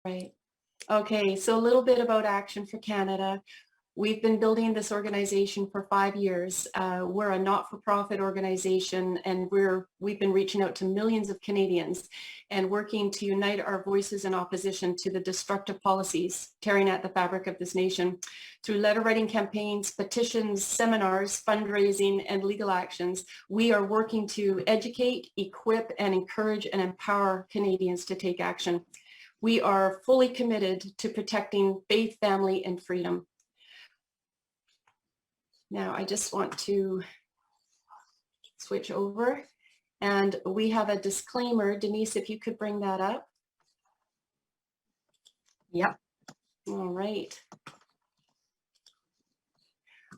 Right. Okay, so a little bit about Action for Canada. We've been building this organization for 5 years. We're a not-for-profit organization, and we've been reaching out to millions of Canadians and working to unite our voices in opposition to the destructive policies tearing at the fabric of this nation. Through letter writing campaigns, petitions, seminars, fundraising, and legal actions, we are working to educate, equip, and encourage and empower Canadians to take action. We are fully committed to protecting faith, family, and freedom. Now, I just want to switch over, and we have a disclaimer. Denise, if you could bring that up. Yep. All right.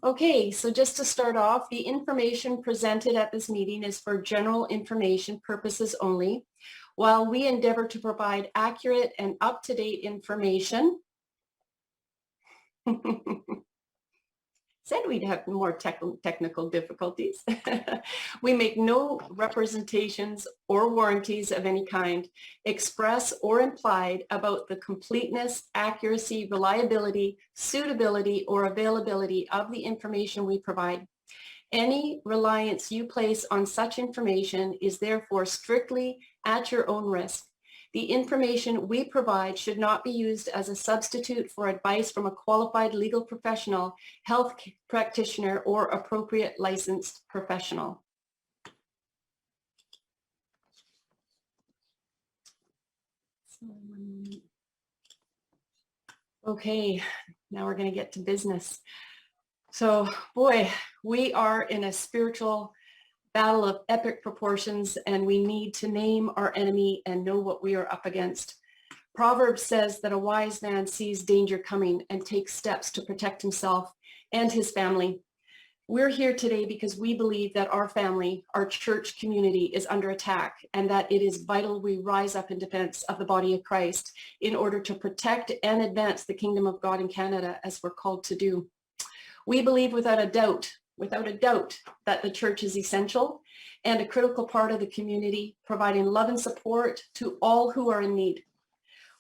Okay, so just to start off, the information presented at this meeting is for general information purposes only. While we endeavor to provide accurate and up-to-date information, said we'd have more technical difficulties. We make no representations or warranties of any kind, express or implied, about the completeness, accuracy, reliability, suitability, or availability of the information we provide. Any reliance you place on such information is therefore strictly at your own risk. The information we provide should not be used as a substitute for advice from a qualified legal professional, health practitioner, or appropriate licensed professional. Okay, now we're going to get to business. So, boy, we are in a spiritual battle of epic proportions, and we need to name our enemy and know what we are up against. Proverbs says that a wise man sees danger coming and takes steps to protect himself and his family. We're here today because we believe that our family, our church community, is under attack, and that it is vital we rise up in defense of the body of Christ in order to protect and advance the kingdom of God in Canada, as we're called to do. We believe without a doubt, that the church is essential and a critical part of the community, providing love and support to all who are in need.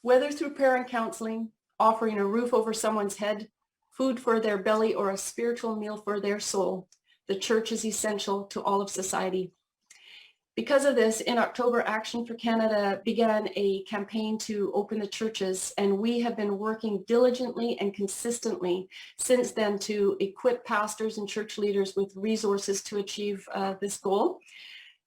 Whether through prayer and counseling, offering a roof over someone's head, food for their belly, or a spiritual meal for their soul, the church is essential to all of society. Because of this, in October, Action for Canada began a campaign to open the churches, and we have been working diligently and consistently since then to equip pastors and church leaders with resources to achieve this goal,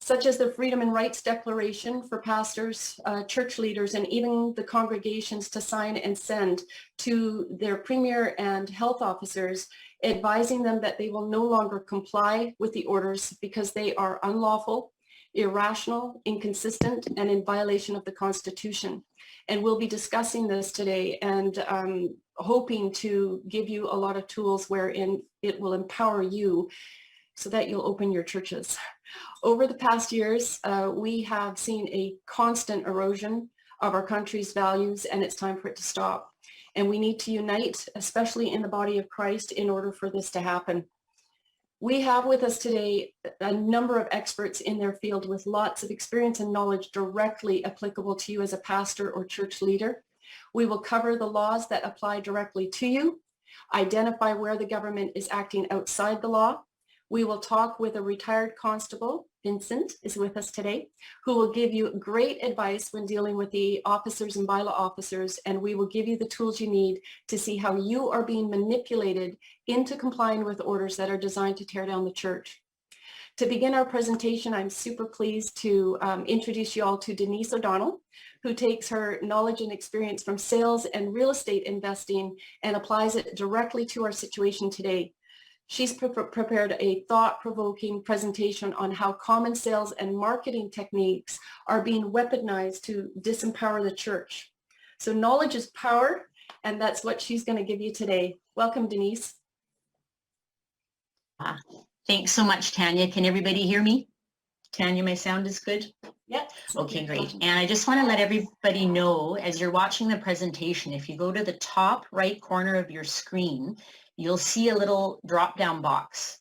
such as the Freedom and Rights Declaration for pastors, church leaders, and even the congregations to sign and send to their premier and health officers, advising them that they will no longer comply with the orders because they are unlawful, irrational, inconsistent, and in violation of the Constitution. And we'll be discussing this today and hoping to give you a lot of tools wherein it will empower you so that you'll open your churches. Over the past years, we have seen a constant erosion of our country's values, and it's time for it to stop. And we need to unite, especially in the body of Christ, in order for this to happen. We have with us today a number of experts in their field with lots of experience and knowledge directly applicable to you as a pastor or church leader. We will cover the laws that apply directly to you, identify where the government is acting outside the law. We will talk with a retired constable, Vincent is with us today, who will give you great advice when dealing with the officers and bylaw officers, and we will give you the tools you need to see how you are being manipulated into complying with orders that are designed to tear down the church. To begin our presentation, I'm super pleased to introduce you all to Denise O'Donnell, who takes her knowledge and experience from sales and real estate investing and applies it directly to our situation today. She's prepared a thought-provoking presentation on how common sales and marketing techniques are being weaponized to disempower the church. So knowledge is power, and that's what she's going to give you today. Welcome, Denise. Thanks so much, Tanya. Can everybody hear me? Tanya, my sound is good? Yep. Okay, great. And I just want to let everybody know, as you're watching the presentation, if you go to the top right corner of your screen, you'll see a little drop-down box.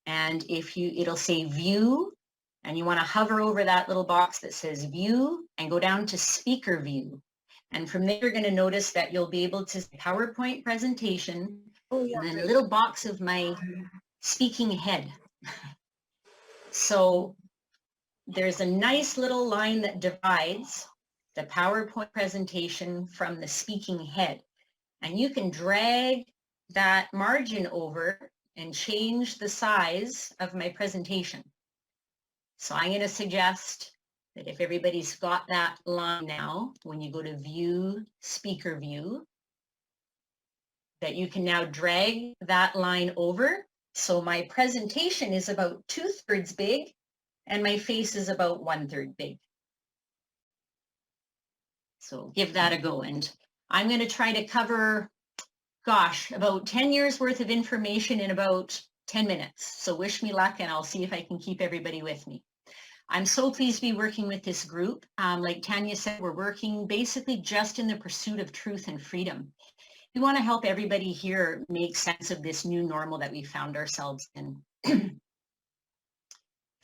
And it'll say view, and you want to hover over that little box that says view and go down to speaker view. And from there, you're going to notice that you'll be able to see PowerPoint presentation, Oh, yeah, and then a great. little box of my speaking head. So there's a nice little line that divides the PowerPoint presentation from the speaking head. And you can drag that margin over and change the size of my presentation. So I'm going to suggest that if everybody's got that line now, when you go to view, speaker view, that you can now drag that line over. So my presentation is about 2/3 big and my face is about 1/3 big. So give that a go. And I'm going to try to cover, gosh, about 10 years worth of information in about 10 minutes. So wish me luck, and I'll see if I can keep everybody with me. I'm so pleased to be working with this group. Like Tanya said, we're working basically just in the pursuit of truth and freedom. We want to help everybody here make sense of this new normal that we found ourselves in. If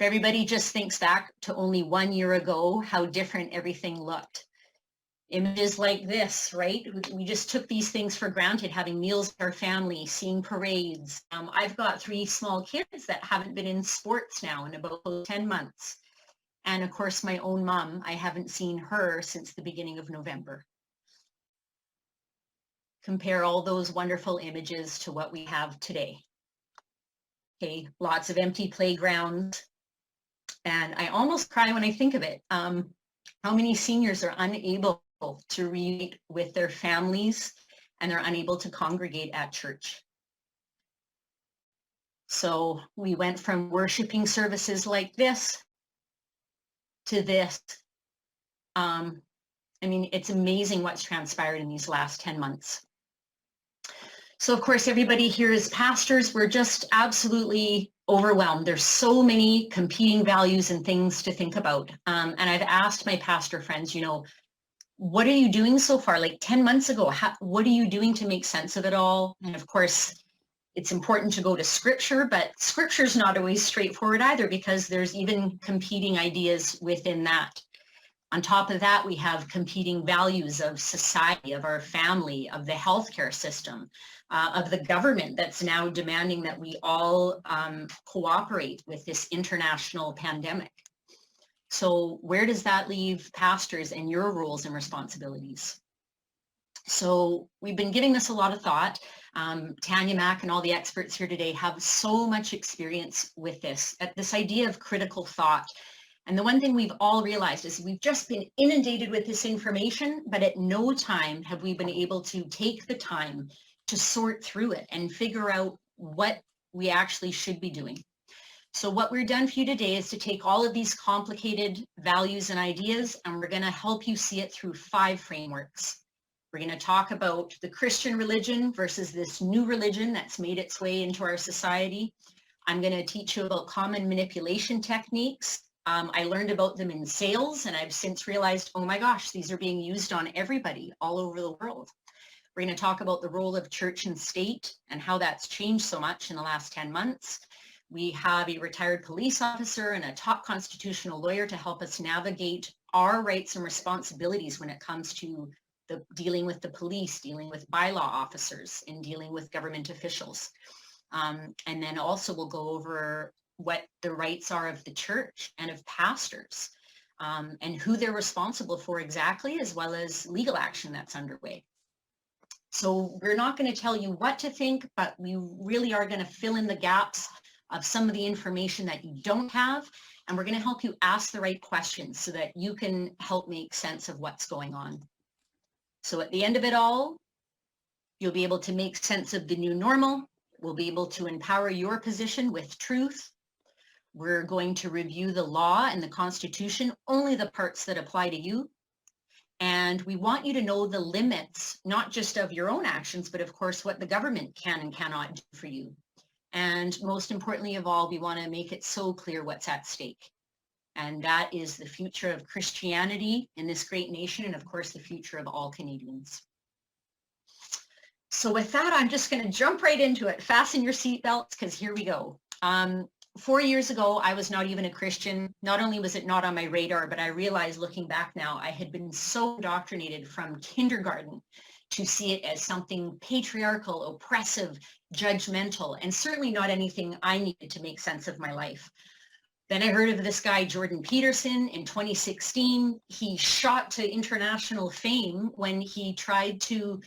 everybody just thinks back to only 1 year ago, how different everything looked. Images like this, right? We just took these things for granted, having meals with our family, seeing parades. I've got 3 small kids that haven't been in sports now in about 10 months. And of course, my own mom, I haven't seen her since the beginning of November. Compare all those wonderful images to what we have today. Okay, lots of empty playgrounds. And I almost cry when I think of it. How many seniors are unable to reunite with their families, and they're unable to congregate at church? So we went from worshiping services like this to this. I mean, it's amazing what's transpired in these last 10 months. So of course, everybody here is pastors. We're just absolutely overwhelmed. There's so many competing values and things to think about. And I've asked my pastor friends, you know, what are you doing so far? Like 10 months ago, what are you doing to make sense of it all? And of course, it's important to go to scripture, but scripture's not always straightforward either, because there's even competing ideas within that. On top of that, we have competing values of society, of our family, of the healthcare system, of the government that's now demanding that we all cooperate with this international pandemic. So where does that leave pastors and your roles and responsibilities? So we've been giving this a lot of thought. Tanya Mack and all the experts here today have so much experience with this idea of critical thought. And the one thing we've all realized is we've just been inundated with this information, but at no time have we been able to take the time to sort through it and figure out what we actually should be doing. So what we're done for you today is to take all of these complicated values and ideas, and we're going to help you see it through 5 frameworks. We're going to talk about the Christian religion versus this new religion that's made its way into our society. I'm going to teach you about common manipulation techniques. I learned about them in sales, and I've since realized, oh my gosh, these are being used on everybody all over the world. We're going to talk about the role of church and state and how that's changed so much in the last 10 months. We have a retired police officer and a top constitutional lawyer to help us navigate our rights and responsibilities when it comes to dealing with the police, dealing with bylaw officers, and dealing with government officials. And then also we'll go over what the rights are of the church and of pastors, and who they're responsible for exactly, as well as legal action that's underway. So we're not going to tell you what to think, but we really are going to fill in the gaps of some of the information that you don't have, and we're going to help you ask the right questions so that you can help make sense of what's going on. So at the end of it all, you'll be able to make sense of the new normal. We'll be able to empower your position with truth. We're going to review the law and the Constitution, only the parts that apply to you. And we want you to know the limits, not just of your own actions, but of course what the government can and cannot do for you. And most importantly of all, we want to make it so clear what's at stake. And that is the future of Christianity in this great nation, and of course the future of all Canadians. So with that, I'm just going to jump right into it. Fasten your seatbelts, because here we go. 4 years ago, I was not even a Christian. Not only was it not on my radar, but I realized looking back now, I had been so indoctrinated from kindergarten to see it as something patriarchal, oppressive, judgmental, and certainly not anything I needed to make sense of my life. Then I heard of this guy, Jordan Peterson, in 2016. He shot to international fame when he tried to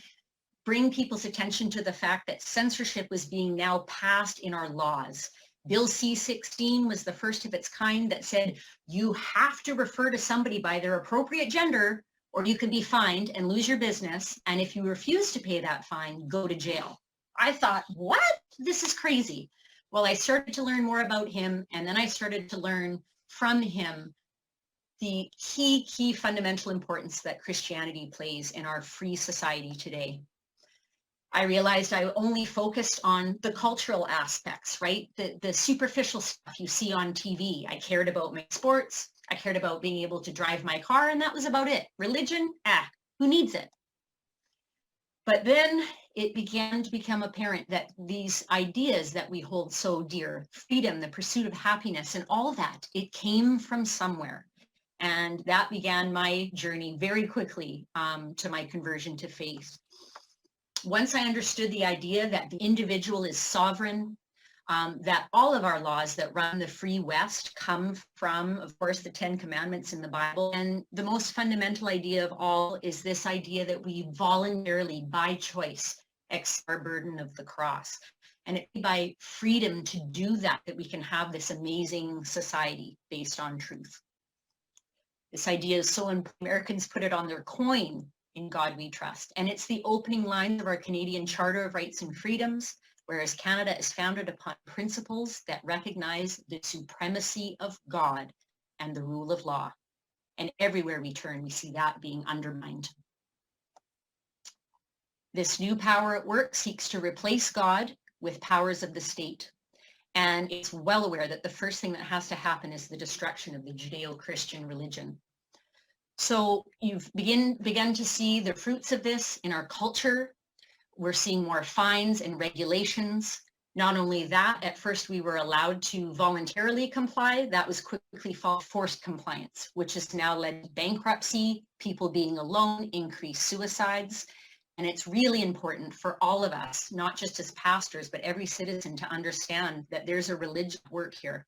bring people's attention to the fact that censorship was being now passed in our laws. Bill C-16 was the first of its kind that said, you have to refer to somebody by their appropriate gender or you can be fined and lose your business. And if you refuse to pay that fine, go to jail. I thought, what? This is crazy. Well, I started to learn more about him, and then I started to learn from him the key fundamental importance that Christianity plays in our free society today. I realized I only focused on the cultural aspects, right? The superficial stuff you see on TV. I cared about my sports. I cared about being able to drive my car, and that was about it. Religion, who needs it? But then it began to become apparent that these ideas that we hold so dear, freedom, the pursuit of happiness, and all that, it came from somewhere. And that began my journey very quickly to my conversion to faith. Once I understood the idea that the individual is sovereign, that all of our laws that run the free West come from, of course, the 10 Commandments in the Bible. And the most fundamental idea of all is this idea that we voluntarily, by choice, accept our burden of the cross. And it's by freedom to do that that we can have this amazing society based on truth. This idea is so important. Americans put it on their coin, in God we trust. And it's the opening lines of our Canadian Charter of Rights and Freedoms, whereas Canada is founded upon principles that recognize the supremacy of God and the rule of law. And everywhere we turn, we see that being undermined. This new power at work seeks to replace God with powers of the state. And it's well aware that the first thing that has to happen is the destruction of the Judeo-Christian religion. So you've begun to see the fruits of this in our culture. We're seeing more fines and regulations. Not only that, at first we were allowed to voluntarily comply. That was quickly forced compliance, which has now led to bankruptcy, people being alone, increased suicides. And it's really important for all of us, not just as pastors, but every citizen to understand that there's a religion at work here.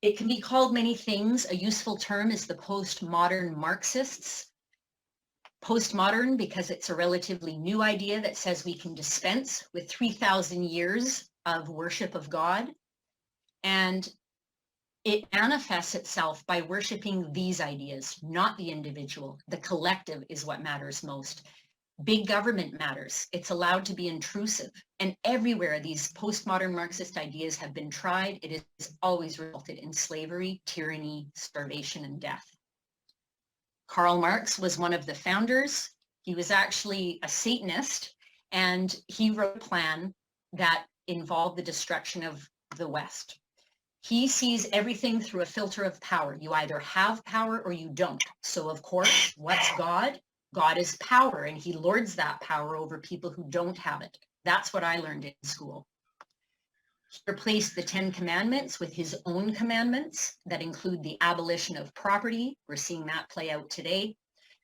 It can be called many things. A useful term is the postmodern Marxists. Postmodern because it's a relatively new idea that says we can dispense with 3,000 years of worship of God. And it manifests itself by worshiping these ideas, not the individual. The collective is what matters most. Big government matters. It's allowed to be intrusive. And everywhere these postmodern Marxist ideas have been tried, it has always resulted in slavery, tyranny, starvation, and death. Karl Marx was one of the founders. He was actually a Satanist, and he wrote a plan that involved the destruction of the West. He sees everything through a filter of power. You either have power or you don't. So of course, what's God? God is power, and he lords that power over people who don't have it. That's what I learned in school. He replaced the 10 Commandments with his own commandments that include the abolition of property. We're seeing that play out today.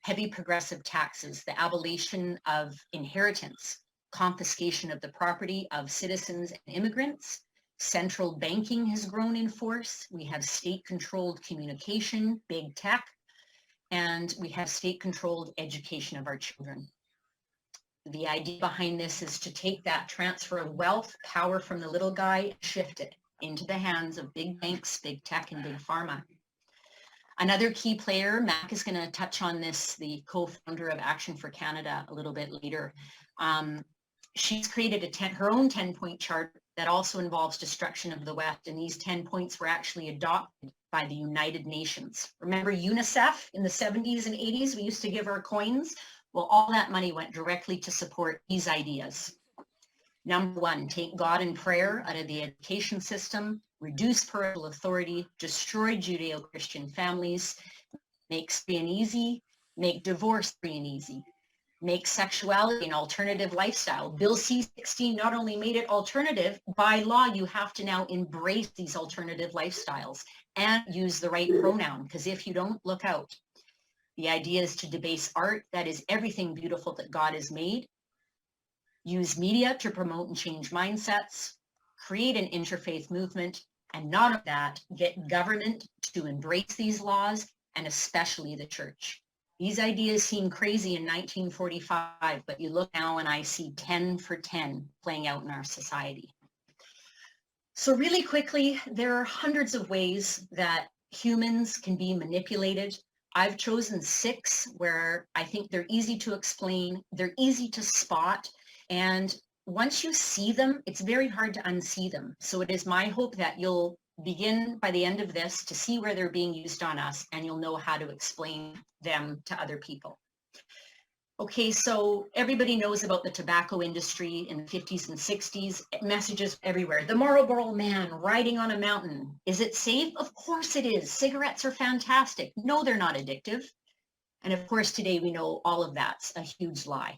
Heavy progressive taxes, the abolition of inheritance, confiscation of the property of citizens and immigrants. Central banking has grown in force. We have state-controlled communication, big tech, and we have state-controlled education of our children. The idea behind this is to take that transfer of wealth, power from the little guy, and shift it into the hands of big banks, big tech, and big pharma. Another key player, Mac is going to touch on this, the co-founder of Action4Canada, a little bit later. She's created her own 10-point chart that also involves destruction of the West, and these 10 points were actually adopted by the United Nations. Remember UNICEF in the 70s and 80s? We used to give our coins. Well, all that money went directly to support these ideas. Number one, take God and prayer out of the education system, reduce parental authority, destroy Judeo-Christian families, make free and easy, make divorce free and easy. make sexuality an alternative lifestyle. Bill C-16 not only made it alternative, by law, you have to now embrace these alternative lifestyles and use the right pronoun, because if you don't, look out. The idea is to debase art, that is everything beautiful that God has made. Use media to promote and change mindsets, create an interfaith movement, and not only that, get government to embrace these laws, and especially the church. These ideas seem crazy in 1945, but you look now and I see 10 for 10 playing out in our society. So really quickly, there are hundreds of ways that humans can be manipulated. I've chosen 6 where I think they're easy to explain, they're easy to spot, and once you see them, it's very hard to unsee them. So it is my hope that you'll begin by the end of this to see where they're being used on us, and you'll know how to explain them to other people. Okay, so everybody knows about the tobacco industry in the 50s and 60s, messages everywhere. The Marlboro Man riding on a mountain. Is it safe? Of course it is. Cigarettes are fantastic. No, they're not addictive. And of course, today we know all of that's a huge lie.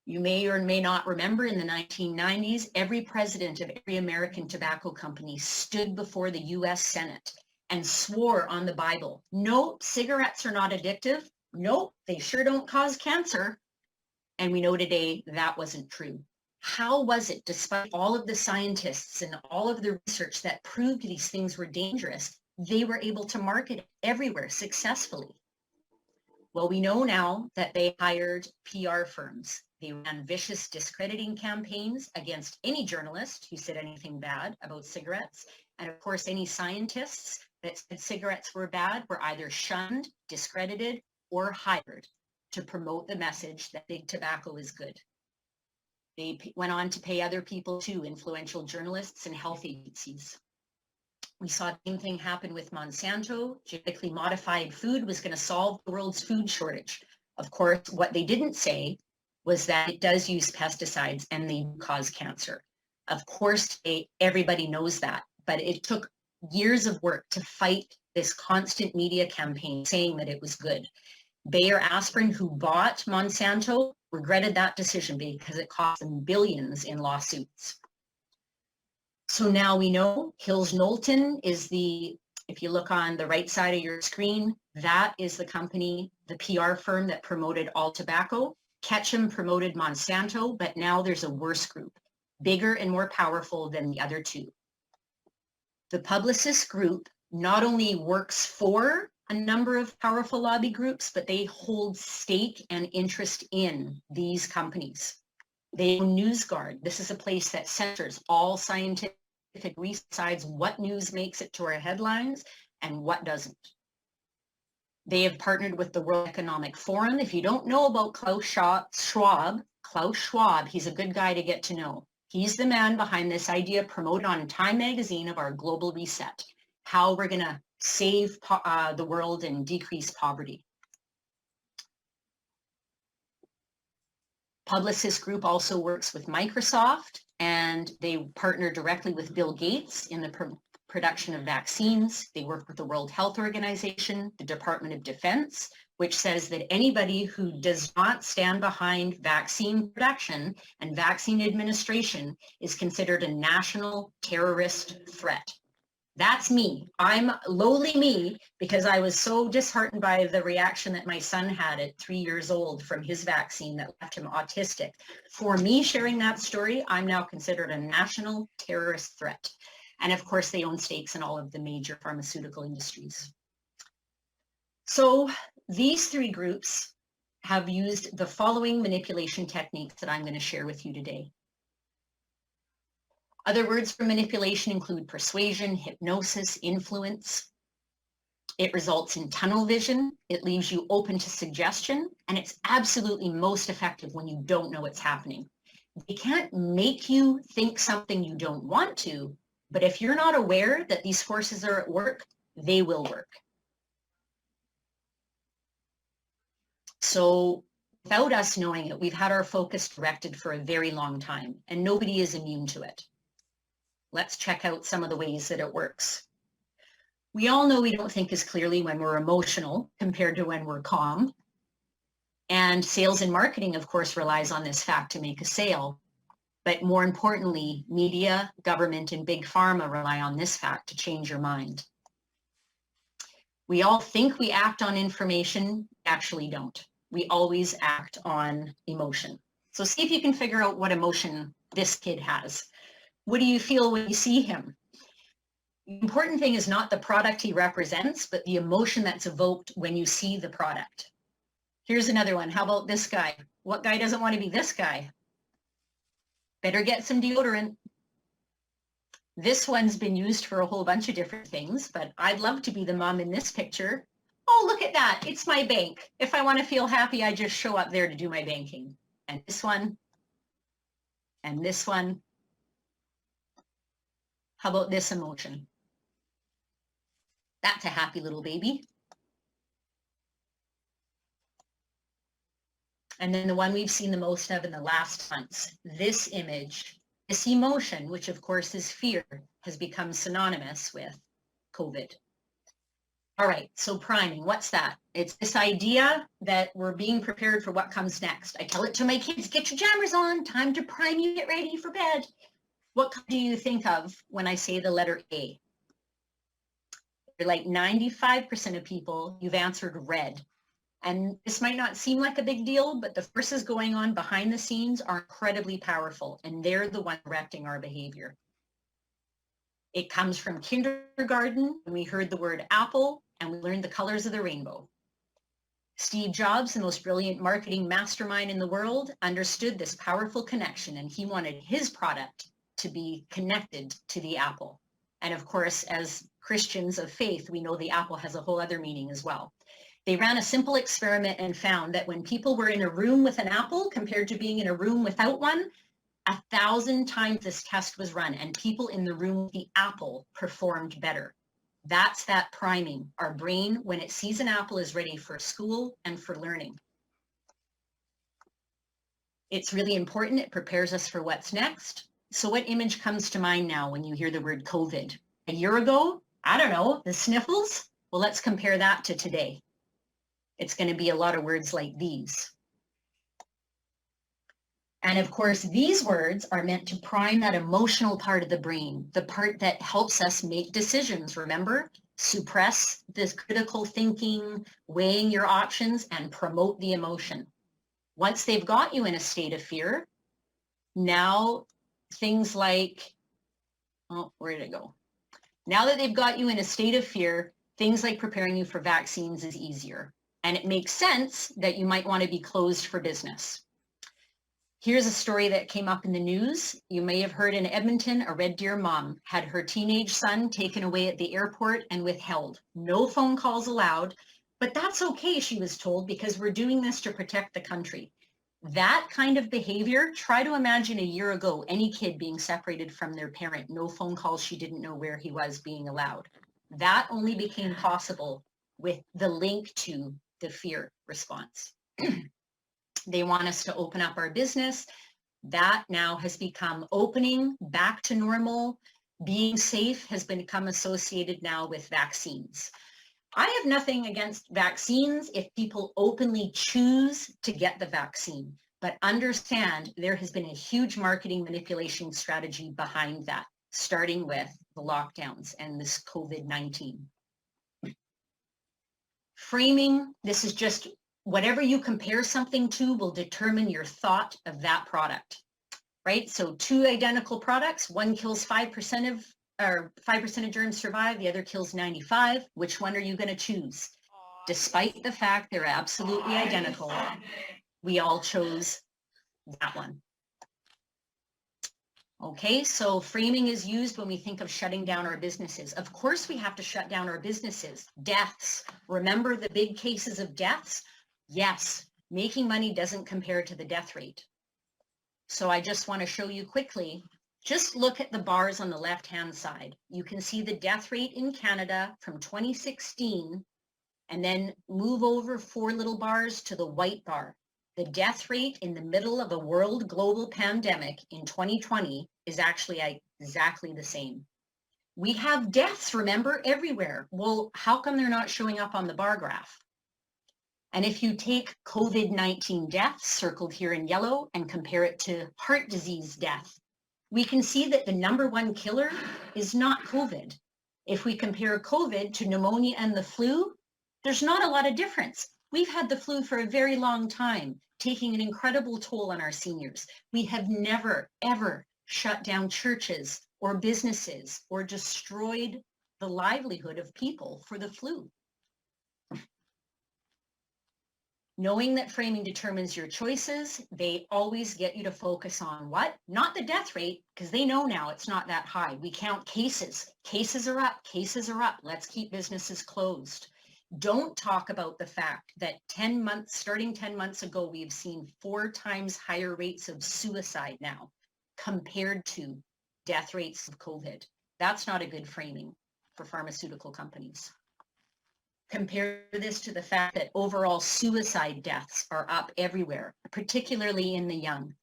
You may or may not remember in the 1990s, every president of every American tobacco company stood before the US Senate and swore on the Bible, no, cigarettes are not addictive. Nope, they sure don't cause cancer. And we know today that wasn't true. How was it, despite all of the scientists and all of the research that proved these things were dangerous, they were able to market it everywhere successfully? Well, we know now that they hired PR firms. They ran vicious discrediting campaigns against any journalist who said anything bad about cigarettes. And of course, any scientists that said cigarettes were bad were either shunned, discredited, or hired to promote the message that big tobacco is good. They went on to pay other people too, influential journalists and health agencies. We saw the same thing happen with Monsanto. Genetically modified food was going to solve the world's food shortage. Of course, what they didn't say was that it does use pesticides and they cause cancer. Of course, today, everybody knows that, but it took years of work to fight this constant media campaign saying that it was good. Bayer Aspirin, who bought Monsanto, regretted that decision because it cost them billions in lawsuits. So now we know Hills Knowlton is if you look on the right side of your screen, that is the company, the PR firm that promoted all tobacco. Ketchum promoted Monsanto, but now there's a worse group, bigger and more powerful than the other two. The Publicis Group not only works for a number of powerful lobby groups, but they hold stake and interest in these companies. They own NewsGuard. This is a place that censors all scientific research, decides what news makes it to our headlines and what doesn't. They have partnered with the World Economic Forum. If you don't know about Klaus Schwab, he's a good guy to get to know. He's the man behind this idea promoted on Time magazine of our global reset, how we're going to save the world and decrease poverty. Publicis Group also works with Microsoft, and they partner directly with Bill Gates in the production of vaccines. They work with the World Health Organization, the Department of Defense, which says that anybody who does not stand behind vaccine production and vaccine administration is considered a national terrorist threat. That's me. I'm lowly me because I was so disheartened by the reaction that my son had at 3 years old from his vaccine that left him autistic. For me sharing that story, I'm now considered a national terrorist threat. And of course, they own stakes in all of the major pharmaceutical industries. So these 3 groups have used the following manipulation techniques that I'm going to share with you today. Other words for manipulation include persuasion, hypnosis, influence. It results in tunnel vision. It leaves you open to suggestion, and it's absolutely most effective when you don't know what's happening. They can't make you think something you don't want to, but if you're not aware that these forces are at work, they will work. So without us knowing it, we've had our focus directed for a very long time, and nobody is immune to it. Let's check out some of the ways that it works. We all know we don't think as clearly when we're emotional compared to when we're calm. And sales and marketing, of course, relies on this fact to make a sale. But more importantly, media, government, and big pharma rely on this fact to change your mind. We all think we act on information, actually don't. We always act on emotion. So see if you can figure out what emotion this kid has. What do you feel when you see him? The important thing is not the product he represents, but the emotion that's evoked when you see the product. Here's another one. How about this guy? What guy doesn't want to be this guy? Better get some deodorant. This one's been used for a whole bunch of different things, but I'd love to be the mom in this picture. Oh, look at that. It's my bank. If I want to feel happy, I just show up there to do my banking. And this one. And this one. How about this emotion? That's a happy little baby. And then the one we've seen the most of in the last months, this image, this emotion, which of course is fear, has become synonymous with COVID. All right, so priming, what's that? It's this idea that we're being prepared for what comes next. I tell it to my kids, get your jammers on, time to prime you, get ready for bed. What do you think of when I say the letter A? Like 95% of people, you've answered red. And this might not seem like a big deal, but the forces going on behind the scenes are incredibly powerful, and they're the one directing our behavior. It comes from kindergarten, when we heard the word apple, and we learned the colors of the rainbow. Steve Jobs, the most brilliant marketing mastermind in the world, understood this powerful connection, and he wanted his product to be connected to the apple. And of course, as Christians of faith, we know the apple has a whole other meaning as well. They ran a simple experiment and found that when people were in a room with an apple compared to being in a room without one, 1,000 times this test was run, and people in the room with the apple performed better. That's that priming. Our brain, when it sees an apple, is ready for school and for learning. It's really important. It prepares us for what's next. So what image comes to mind now when you hear the word COVID? A year ago? I don't know, the sniffles? Well, let's compare that to today. It's going to be a lot of words like these. And of course, these words are meant to prime that emotional part of the brain, the part that helps us make decisions, remember? Suppress this critical thinking, weighing your options, and promote the emotion. Once they've got you in a state of fear, now things like, oh, where did it go? Now that they've got you in a state of fear, things like preparing you for vaccines is easier. And it makes sense that you might want to be closed for business. Here's a story that came up in the news. You may have heard in Edmonton, a Red Deer mom had her teenage son taken away at the airport and withheld. No phone calls allowed, but that's okay, she was told, because we're doing this to protect the country. That kind of behavior, try to imagine a year ago, any kid being separated from their parent, no phone calls, she didn't know where he was being allowed. That only became possible with the link to the fear response. They want us to open up our business. That now has become opening back to normal. Being safe has become associated now with vaccines. I have nothing against vaccines if people openly choose to get the vaccine, but understand there has been a huge marketing manipulation strategy behind that, starting with the lockdowns and this COVID-19. Framing, this is just whatever you compare something to will determine your thought of that product, right? So two identical products, one kills 5% of germs survive, the other kills 95. Which one are you going to choose? Despite the fact they're absolutely identical, we all chose that one. Okay, so framing is used when we think of shutting down our businesses. Of course, we have to shut down our businesses. Deaths. Remember the big cases of deaths? Yes, making money doesn't compare to the death rate. So I just want to show you quickly, just look at the bars on the left-hand side. You can see the death rate in Canada from 2016, and then move over 4 little bars to the white bar. The death rate in the middle of a world global pandemic in 2020 is actually exactly the same. We have deaths, remember, everywhere. Well, how come they're not showing up on the bar graph? And if you take COVID-19 deaths circled here in yellow and compare it to heart disease death, we can see that the number one killer is not COVID. If we compare COVID to pneumonia and the flu, there's not a lot of difference. We've had the flu for a very long time, taking an incredible toll on our seniors. We have never, ever shut down churches or businesses or destroyed the livelihood of people for the flu. Knowing that framing determines your choices, they always get you to focus on what? Not the death rate, because they know now it's not that high. We count cases. Cases are up. Cases are up. Let's keep businesses closed. Don't talk about the fact that starting 10 months ago, we've seen 4 times higher rates of suicide now compared to death rates of COVID. That's not a good framing for pharmaceutical companies. Compare this to the fact that overall suicide deaths are up everywhere, particularly in the young.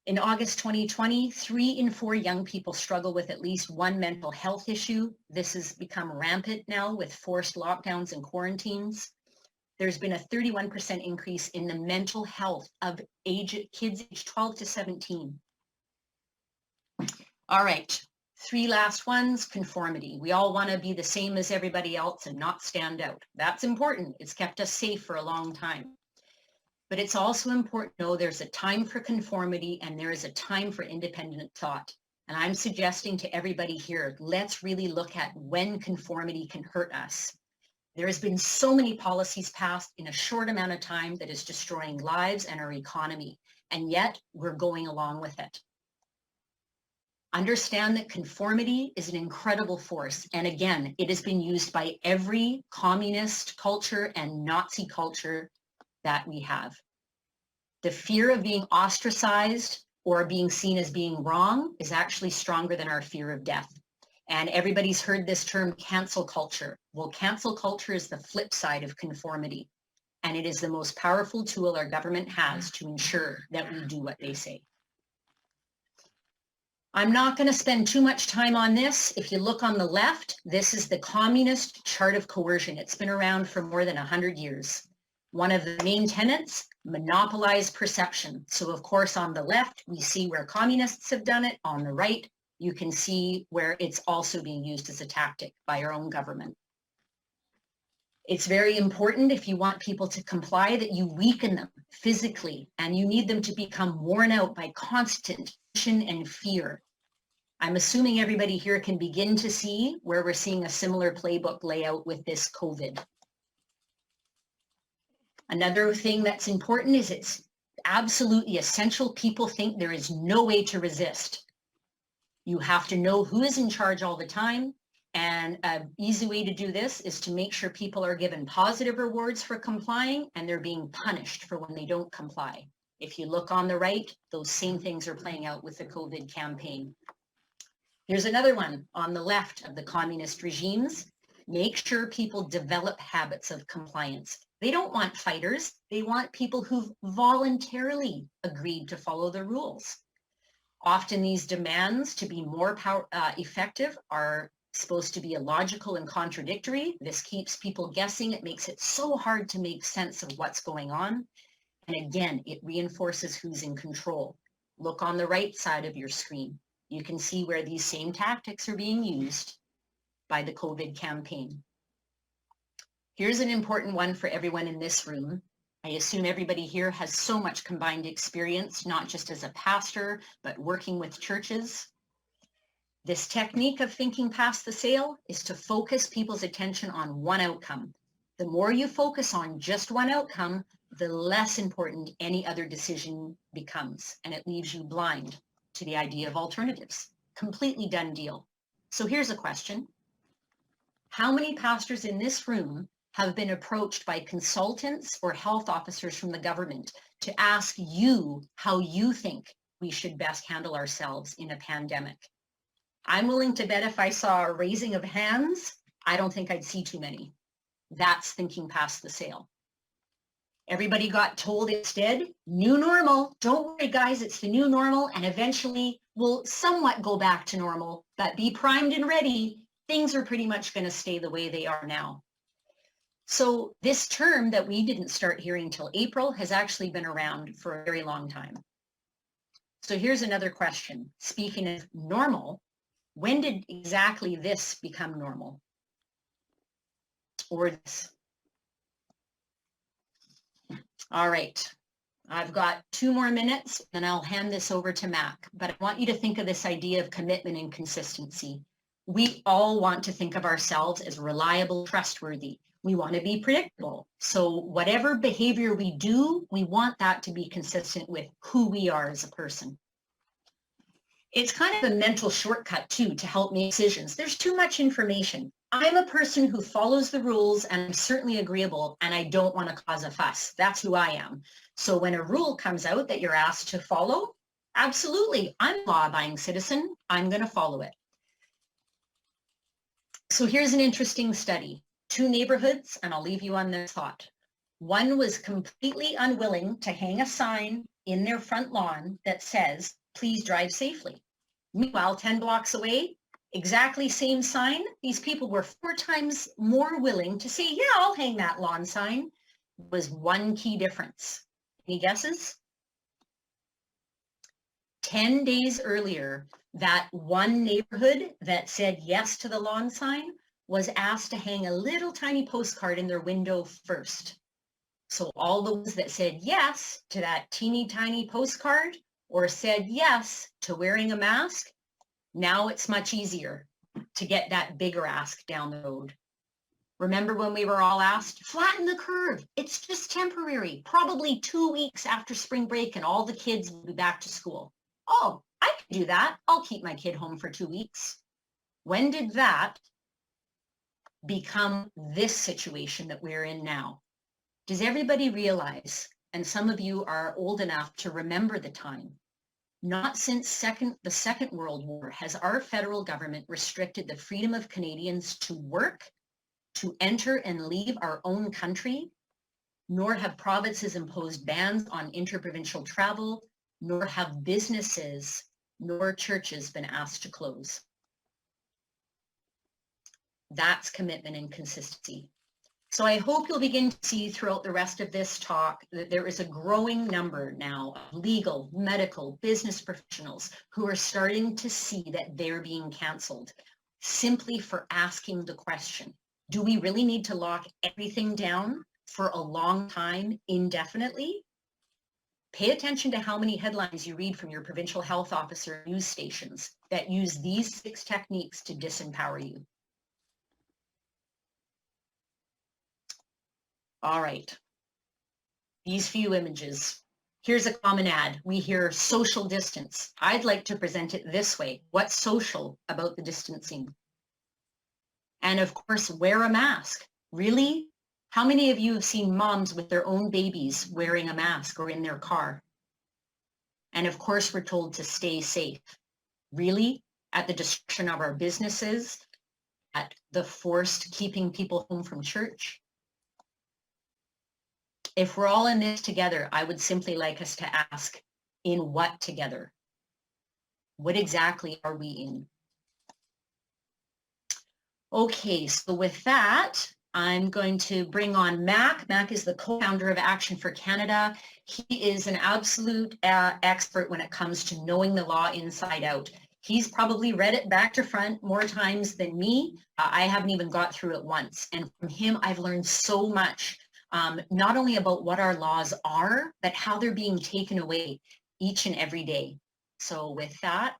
In August 2020, 3 in 4 young people struggle with at least one mental health issue. This has become rampant now with forced lockdowns and quarantines. There's been a 31% increase in the mental health of kids aged 12 to 17. All right. 3 last ones, conformity. We all want to be the same as everybody else and not stand out. That's important. It's kept us safe for a long time. But it's also important to know there's a time for conformity and there is a time for independent thought. And I'm suggesting to everybody here, let's really look at when conformity can hurt us. There has been so many policies passed in a short amount of time that is destroying lives and our economy. And yet we're going along with it. Understand that conformity is an incredible force. And again, it has been used by every communist culture and Nazi culture that we have. The fear of being ostracized or being seen as being wrong is actually stronger than our fear of death. And everybody's heard this term cancel culture. Well, cancel culture is the flip side of conformity. And it is the most powerful tool our government has to ensure that we do what they say. I'm not going to spend too much time on this. If you look on the left, this is the communist chart of coercion. It's been around for more than 100 years. One of the main tenets, monopolize perception. So of course, on the left, we see where communists have done it. On the right, you can see where it's also being used as a tactic by our own government. It's very important if you want people to comply that you weaken them physically and you need them to become worn out by constant tension and fear. I'm assuming everybody here can begin to see where we're seeing a similar playbook layout with this COVID. Another thing that's important is it's absolutely essential. People think there is no way to resist. You have to know who is in charge all the time. And an easy way to do this is to make sure people are given positive rewards for complying and they're being punished for when they don't comply. If you look on the right, those same things are playing out with the COVID campaign. Here's another one on the left of the communist regimes. Make sure people develop habits of compliance. They don't want fighters. They want people who've voluntarily agreed to follow the rules. Often these demands to be more effective are supposed to be illogical and contradictory. This keeps people guessing. It makes it so hard to make sense of what's going on. And again, it reinforces who's in control. Look on the right side of your screen. You can see where these same tactics are being used by the COVID campaign. Here's an important one for everyone in this room. I assume everybody here has so much combined experience, not just as a pastor, but working with churches. This technique of thinking past the sale is to focus people's attention on one outcome. The more you focus on just one outcome, the less important any other decision becomes, and it leaves you blind to the idea of alternatives. Completely done deal. So here's a question. How many pastors in this room have been approached by consultants or health officers from the government to ask you how you think we should best handle ourselves in a pandemic? I'm willing to bet if I saw a raising of hands, I don't think I'd see too many. That's thinking past the sale. Everybody got told instead, new normal. Don't worry, guys, it's the new normal, and eventually we'll somewhat go back to normal, but be primed and ready. Things are pretty much going to stay the way they are now. So this term that we didn't start hearing till April has actually been around for a very long time. So here's another question. Speaking of normal, when did exactly this become normal? Or this? All right. I've got 2 more minutes and I'll hand this over to Mac, but I want you to think of this idea of commitment and consistency. We all want to think of ourselves as reliable, trustworthy. We want to be predictable. So whatever behavior we do, we want that to be consistent with who we are as a person. It's kind of a mental shortcut too to help make decisions. There's too much information. I'm a person who follows the rules and I'm certainly agreeable and I don't want to cause a fuss. That's who I am. So when a rule comes out that you're asked to follow, absolutely, I'm a law-abiding citizen. I'm going to follow it. So here's an interesting study. 2 neighborhoods, and I'll leave you on this thought. One was completely unwilling to hang a sign in their front lawn that says, please drive safely. Meanwhile, 10 blocks away, exactly same sign. These people were 4 times more willing to say, yeah, I'll hang that lawn sign. Was one key difference. Any guesses? 10 days earlier, that one neighborhood that said yes to the lawn sign was asked to hang a little tiny postcard in their window first. So all those that said yes to that teeny tiny postcard or said yes to wearing a mask, now it's much easier to get that bigger ask down the road. Remember when we were all asked, flatten the curve, it's just temporary, probably 2 weeks after spring break and all the kids will be back to school. Oh, I can do that. I'll keep my kid home for 2 weeks. When did that become this situation that we're in now? Does everybody realize, and some of you are old enough to remember the time, not since the Second World War has our federal government restricted the freedom of Canadians to work, to enter and leave our own country, nor have provinces imposed bans on interprovincial travel, nor have businesses nor churches been asked to close. That's commitment and consistency. So I hope you'll begin to see throughout the rest of this talk that there is a growing number now of legal, medical, business professionals who are starting to see that they're being canceled simply for asking the question, do we really need to lock everything down for a long time indefinitely? Pay attention to how many headlines you read from your provincial health officer news stations that use these 6 techniques to disempower you. All right, these few images. Here's a common ad. We hear social distance. I'd like to present it this way. What's social about the distancing? And of course, wear a mask. Really? How many of you have seen moms with their own babies wearing a mask or in their car? And of course, we're told to stay safe. Really? At the destruction of our businesses? At the forced keeping people home from church? If we're all in this together, I would simply like us to ask, in what together? What exactly are we in? Okay, so with that, I'm going to bring on Mac. Mac is the co-founder of Action4Canada. He is an absolute expert when it comes to knowing the law inside out. He's probably read it back to front more times than me. I haven't even got through it once. And from him, I've learned so much, not only about what our laws are, but how they're being taken away each and every day. So with that,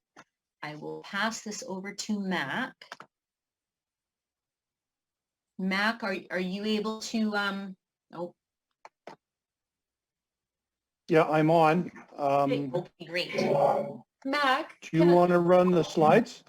I will pass this over to Mac. Mac, are you able to, oh. Yeah, I'm on. Okay, great. Mac, Do you want to run the slides?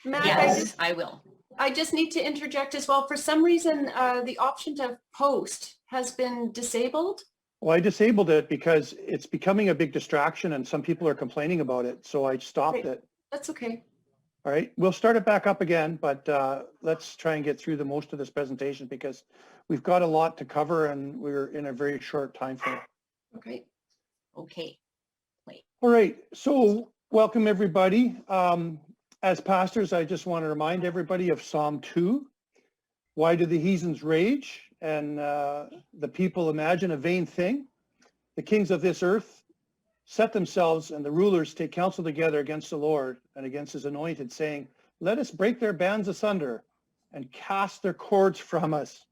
Mac, Yes, I will. I just need to interject as well. For some reason, the option to post has been disabled. Well, I disabled it because it's becoming a big distraction and some people are complaining about it. So I stopped Great. it. That's okay. All right, we'll start it back up again, but let's try and get through the most of this presentation because we've got a lot to cover and we're in a very short time frame. Okay. Okay. Wait. All right, so welcome everybody. As pastors, I just want to remind everybody of Psalm 2. Why do the heathens rage and the people imagine a vain thing? The kings of this earth set themselves and the rulers take counsel together against the Lord and against his anointed, saying, let us break their bands asunder and cast their cords from us.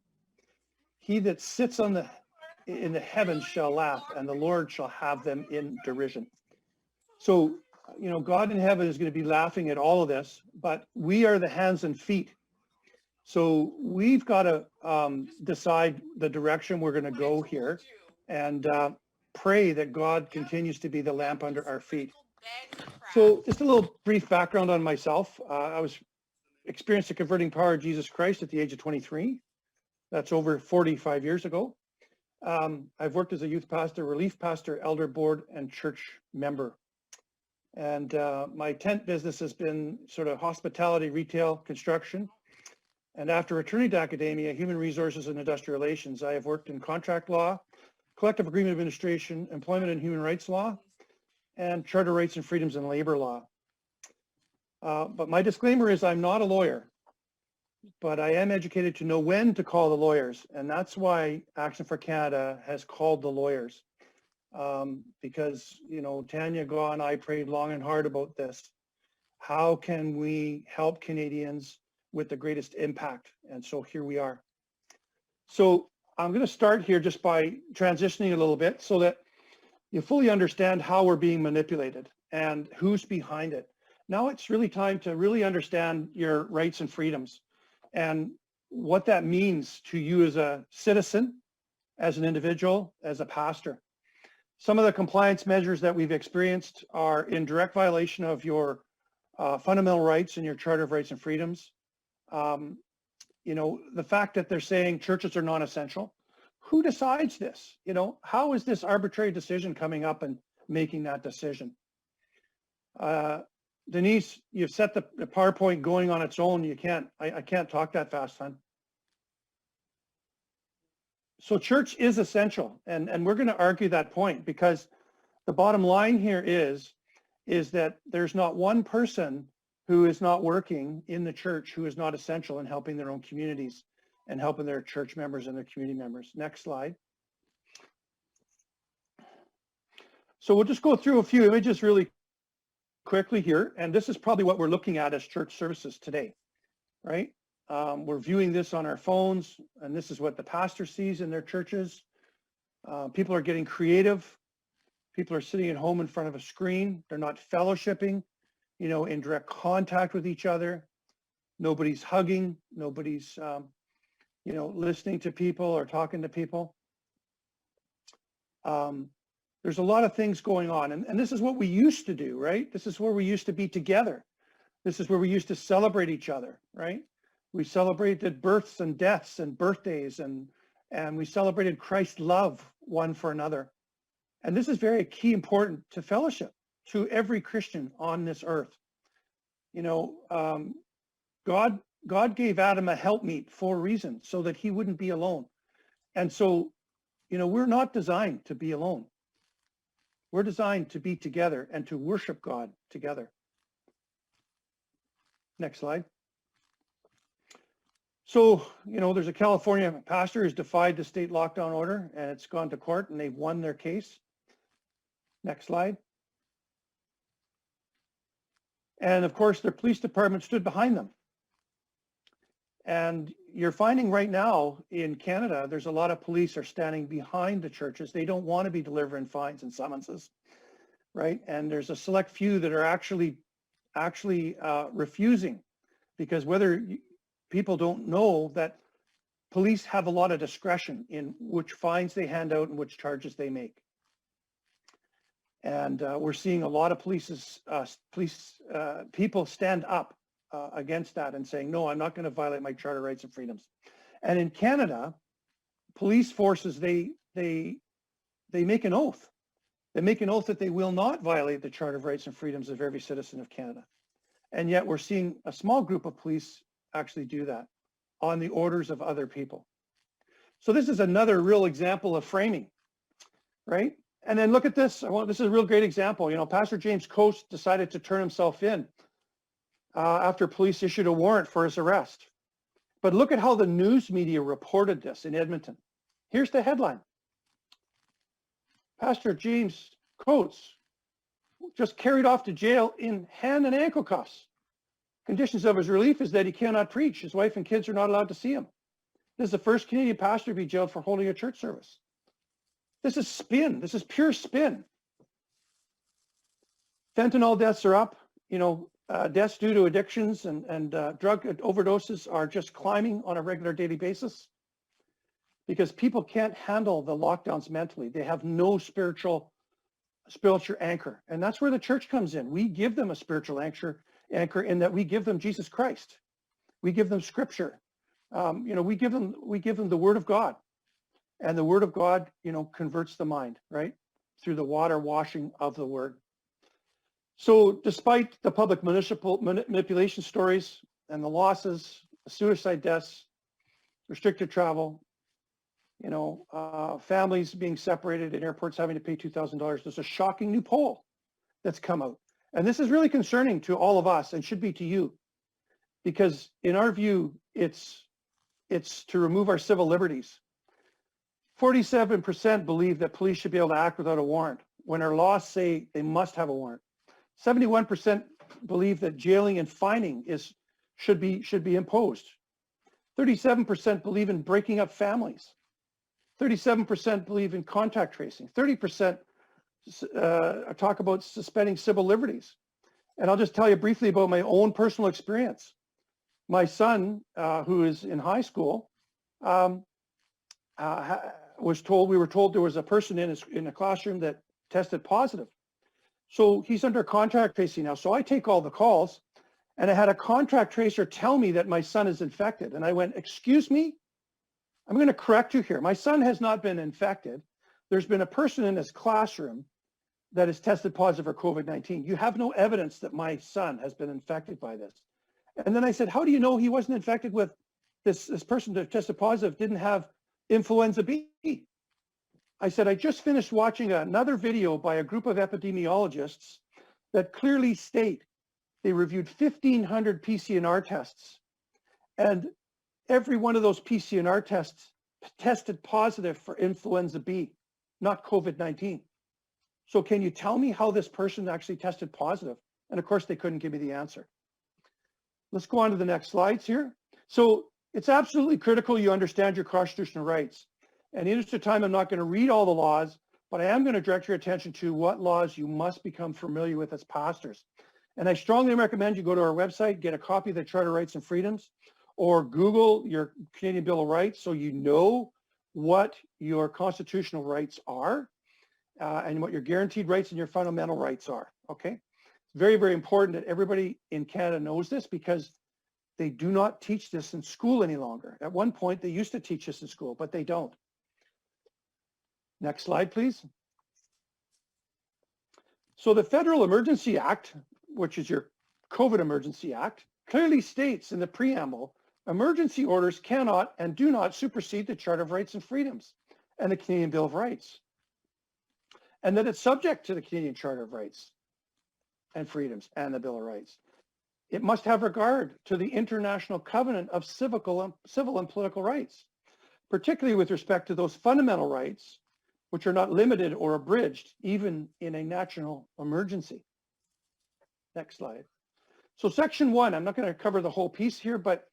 He that sits in the heavens shall laugh, and the Lord shall have them in derision. So, God in heaven is going to be laughing at all of this, but we are the hands and feet. So we've got to decide the direction we're going to go here and pray that God continues to be the lamp under our feet. So just a little brief background on myself. I experienced the converting power of Jesus Christ at the age of 23. That's over 45 years ago. I've worked as a youth pastor, relief pastor, elder board, and church member. And my tent business has been sort of hospitality, retail, construction. And after returning to academia, human resources and industrial relations, I have worked in contract law, collective agreement administration, employment and human rights law, and charter rights and freedoms and labor law. But my disclaimer is I'm not a lawyer, but I am educated to know when to call the lawyers. And that's why Action4Canada has called the lawyers. Because, Tanya Gaw and I prayed long and hard about this. How can we help Canadians with the greatest impact? And so here we are. So I'm going to start here just by transitioning a little bit so that you fully understand how we're being manipulated and who's behind it. Now it's really time to really understand your rights and freedoms and what that means to you as a citizen, as an individual, as a pastor. Some of the compliance measures that we've experienced are in direct violation of your fundamental rights and your Charter of Rights and Freedoms. The fact that they're saying churches are non-essential. Who decides this? How is this arbitrary decision coming up and making that decision? Denise, you've set the PowerPoint going on its own. I can't talk that fast, hon. So church is essential, and we're going to argue that point because the bottom line here is that there's not one person who is not working in the church who is not essential in helping their own communities and helping their church members and their community members. Next slide. So we'll just go through a few images really quickly here, and this is probably what we're looking at as church services today, right? We're viewing this on our phones, and this is what the pastor sees in their churches. People are getting creative. People are sitting at home in front of a screen. They're not fellowshipping, in direct contact with each other. Nobody's hugging. Nobody's, listening to people or talking to people. There's a lot of things going on, and this is what we used to do, right? This is where we used to be together. This is where we used to celebrate each other, right? We celebrated births and deaths and birthdays, and we celebrated Christ's love one for another. And this is very key important to fellowship, to every Christian on this earth. God gave Adam a helpmeet for a reason, so that he wouldn't be alone. And so, we're not designed to be alone. We're designed to be together and to worship God together. Next slide. So, there's a California pastor who's defied the state lockdown order, and it's gone to court, and they've won their case. Next slide. And of course, their police department stood behind them. And you're finding right now in Canada, there's a lot of police are standing behind the churches. They don't want to be delivering fines and summonses, right? And there's a select few that are actually refusing, because people don't know that police have a lot of discretion in which fines they hand out and which charges they make. And we're seeing a lot of people stand up against that and saying, no, I'm not going to violate my charter rights and freedoms. And in Canada, police forces, they make an oath. They make an oath that they will not violate the Charter of Rights and Freedoms of every citizen of Canada. And yet we're seeing a small group of police actually do that on the orders of other people. So this is another real example of framing, right? And then look at this. This is a real great example. Pastor James Coast decided to turn himself in after police issued a warrant for his arrest. But look at how the news media reported this in Edmonton. Here's the headline. Pastor James Coates just carried off to jail in hand and ankle cuffs. Conditions of his relief is that he cannot preach. His wife and kids are not allowed to see him. This is the first Canadian pastor to be jailed for holding a church service. This is spin. This is pure spin. Fentanyl deaths are up. Deaths due to addictions and drug overdoses are just climbing on a regular daily basis because people can't handle the lockdowns mentally. They have no spiritual anchor. And that's where the church comes in. We give them a spiritual anchor in that we give them Jesus Christ. We give them scripture. We give them the word of God. And the word of God, converts the mind, right? Through the water washing of the word. So despite the public municipal manipulation stories and the losses, suicide deaths, restricted travel, families being separated and airports having to pay $2,000, there's a shocking new poll that's come out. And this is really concerning to all of us and should be to you, because in our view, it's to remove our civil liberties. 47% believe that police should be able to act without a warrant when our laws say they must have a warrant. 71% believe that jailing and fining should be imposed. 37% believe in breaking up families. 37% believe in contact tracing. 30% talk about suspending civil liberties. And I'll just tell you briefly about my own personal experience. My son, who is in high school, we were told there was a person in a classroom that tested positive. So he's under contact tracing now. So I take all the calls, and I had a contact tracer tell me that my son is infected. And I went, excuse me, I'm going to correct you here. My son has not been infected. There's been a person in his classroom that is tested positive for COVID-19. You have no evidence that my son has been infected by this. And then I said, how do you know he wasn't infected with this person that tested positive didn't have influenza B? I said, I just finished watching another video by a group of epidemiologists that clearly state they reviewed 1,500 PCR tests, and every one of those PCR tests tested positive for influenza B, not COVID-19. So can you tell me how this person actually tested positive? And of course, they couldn't give me the answer. Let's go on to the next slides here. So it's absolutely critical you understand your constitutional rights. And in the interest of time, I'm not going to read all the laws, but I am going to direct your attention to what laws you must become familiar with as pastors. And I strongly recommend you go to our website, get a copy of the Charter of Rights and Freedoms, or Google your Canadian Bill of Rights so you know what your constitutional rights are and what your guaranteed rights and your fundamental rights are, okay? It's very, very important that everybody in Canada knows this because they do not teach this in school any longer. At one point, they used to teach this in school, but they don't. Next slide, please. So the Federal Emergency Act, which is your COVID Emergency Act, clearly states in the preamble, emergency orders cannot and do not supersede the Charter of Rights and Freedoms and the Canadian Bill of Rights, and that it's subject to the Canadian Charter of Rights and Freedoms and the Bill of Rights. It must have regard to the International Covenant of Civil and Political Rights, particularly with respect to those fundamental rights which are not limited or abridged even in a national emergency. Next slide. So section 1, I'm not going to cover the whole piece here, but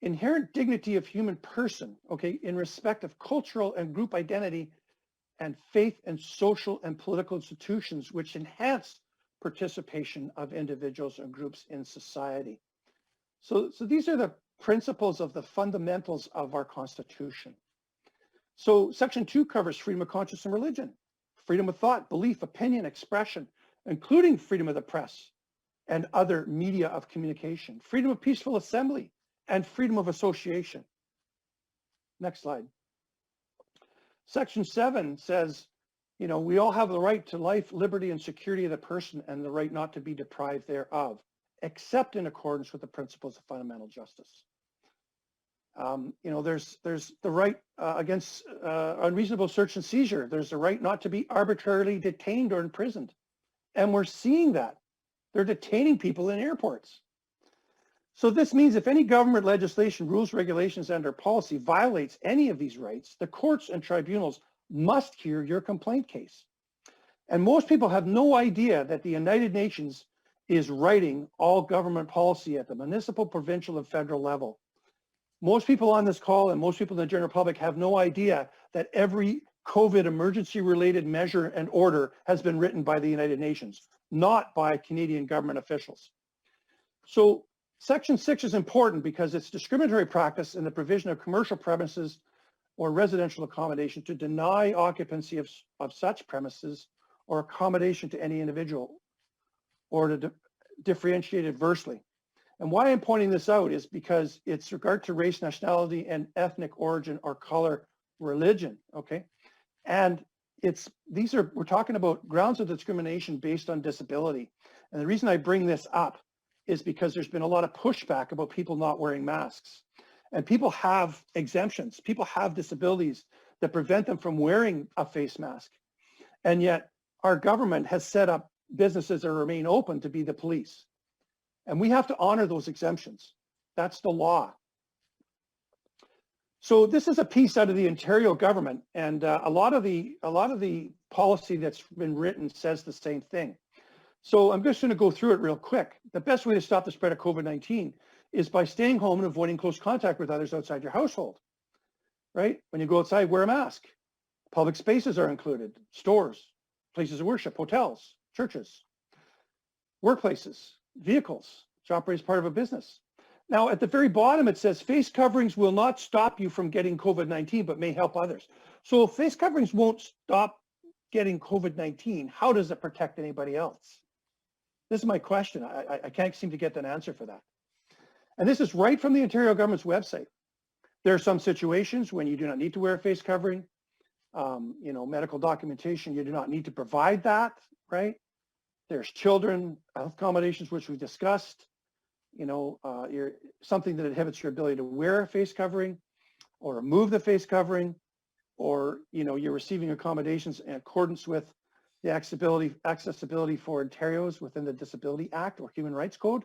inherent dignity of human person, okay, in respect of cultural and group identity and faith and social and political institutions which enhance participation of individuals and groups in society. So these are the principles of the fundamentals of our Constitution. So section 2 covers freedom of conscience and religion, freedom of thought, belief, opinion, expression, including freedom of the press and other media of communication, freedom of peaceful assembly, and freedom of association. Next slide. Section 7 says, we all have the right to life, liberty, and security of the person and the right not to be deprived thereof, except in accordance with the principles of fundamental justice. There's the right against unreasonable search and seizure. There's the right not to be arbitrarily detained or imprisoned. And we're seeing that. They're detaining people in airports. So this means if any government legislation, rules, regulations, and or policy violates any of these rights, the courts and tribunals must hear your complaint case. And most people have no idea that the United Nations is writing all government policy at the municipal, provincial, and federal level. Most people on this call and most people in the general public have no idea that every COVID emergency related measure and order has been written by the United Nations, not by Canadian government officials. So Section 6 is important because it's discriminatory practice in the provision of commercial premises or residential accommodation to deny occupancy of such premises or accommodation to any individual or to differentiate adversely. And why I'm pointing this out is because it's regard to race, nationality, and ethnic origin or color, religion, okay? And we're talking about grounds of discrimination based on disability. And the reason I bring this up is because there's been a lot of pushback about people not wearing masks. And people have exemptions. People have disabilities that prevent them from wearing a face mask. And yet our government has set up businesses that remain open to be the police. And we have to honor those exemptions. That's the law. So this is a piece out of the Ontario government, and a lot of the policy that's been written says the same thing. So I'm just going to go through it real quick. The best way to stop the spread of COVID-19 is by staying home and avoiding close contact with others outside your household, right? When you go outside, wear a mask. Public spaces are included, stores, places of worship, hotels, churches, workplaces, vehicles, which operate as part of a business. Now, at the very bottom, it says face coverings will not stop you from getting COVID-19, but may help others. So if face coverings won't stop getting COVID-19, how does it protect anybody else? This is my question. I can't seem to get an answer for that. And this is right from the Ontario government's website. There are some situations when you do not need to wear a face covering. Medical documentation, you do not need to provide that, right? There's children, health accommodations, which we discussed. Something that inhibits your ability to wear a face covering or remove the face covering, or, you're receiving accommodations in accordance with the accessibility for Ontarios within the Disability Act or Human Rights Code,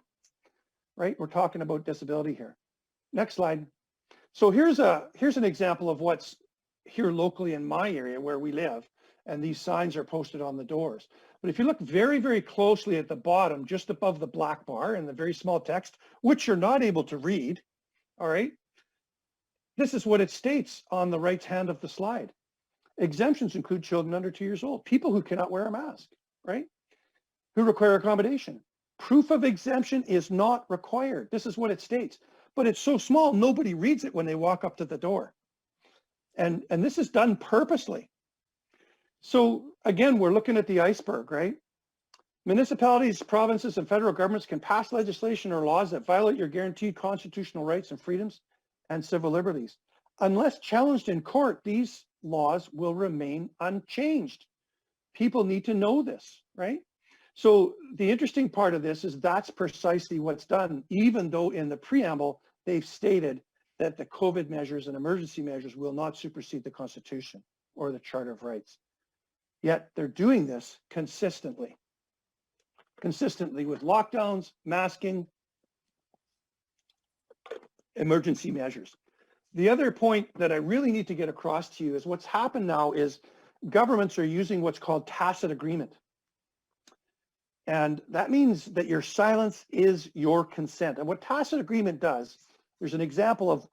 right? We're talking about disability here. Next slide. So here's an example of what's here locally in my area where we live, and these signs are posted on the doors. But if you look very, very closely at the bottom, just above the black bar in the very small text, which you're not able to read, all right, this is what it states on the right hand of the slide. Exemptions include children under 2 years old, people who cannot wear a mask, right, who require accommodation. Proof of exemption is not required. This is what it states. But it's so small, nobody reads it when they walk up to the door. And this is done purposely. So again, we're looking at the iceberg, right? Municipalities, provinces, and federal governments can pass legislation or laws that violate your guaranteed constitutional rights and freedoms and civil liberties. Unless challenged in court, these laws will remain unchanged. People need to know this, right? So the interesting part of this is that's precisely what's done, even though in the preamble, they've stated that the COVID measures and emergency measures will not supersede the Constitution or the Charter of Rights. Yet they're doing this consistently with lockdowns, masking, emergency measures. The other point that I really need to get across to you is what's happened now is governments are using what's called tacit agreement. And that means that your silence is your consent. And what tacit agreement does, there's an example of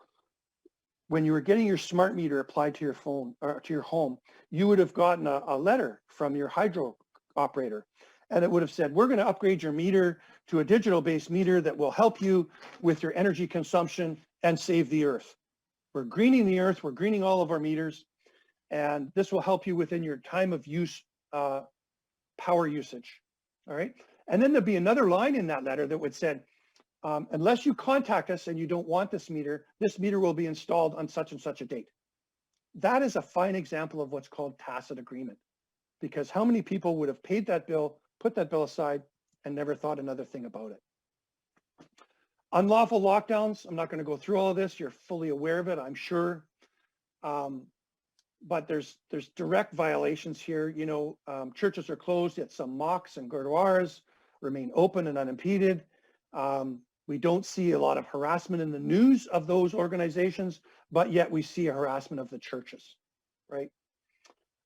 when you were getting your smart meter applied to your phone or to your home, you would have gotten a letter from your hydro operator, and it would have said, we're going to upgrade your meter to a digital-based meter that will help you with your energy consumption and save the earth. We're greening the earth, we're greening all of our meters, and this will help you within your time of use power usage, all right? And then there'd be another line in that letter that would say, unless you contact us and you don't want this meter will be installed on such and such a date. That is a fine example of what's called tacit agreement, because how many people would have paid that bill, put that bill aside, and never thought another thing about it? Unlawful lockdowns, I'm not going to go through all of this. You're fully aware of it, I'm sure. But there's direct violations here. Churches are closed, yet some mosques and gurdwaras remain open and unimpeded. We don't see a lot of harassment in the news of those organizations, but yet we see a harassment of the churches, right?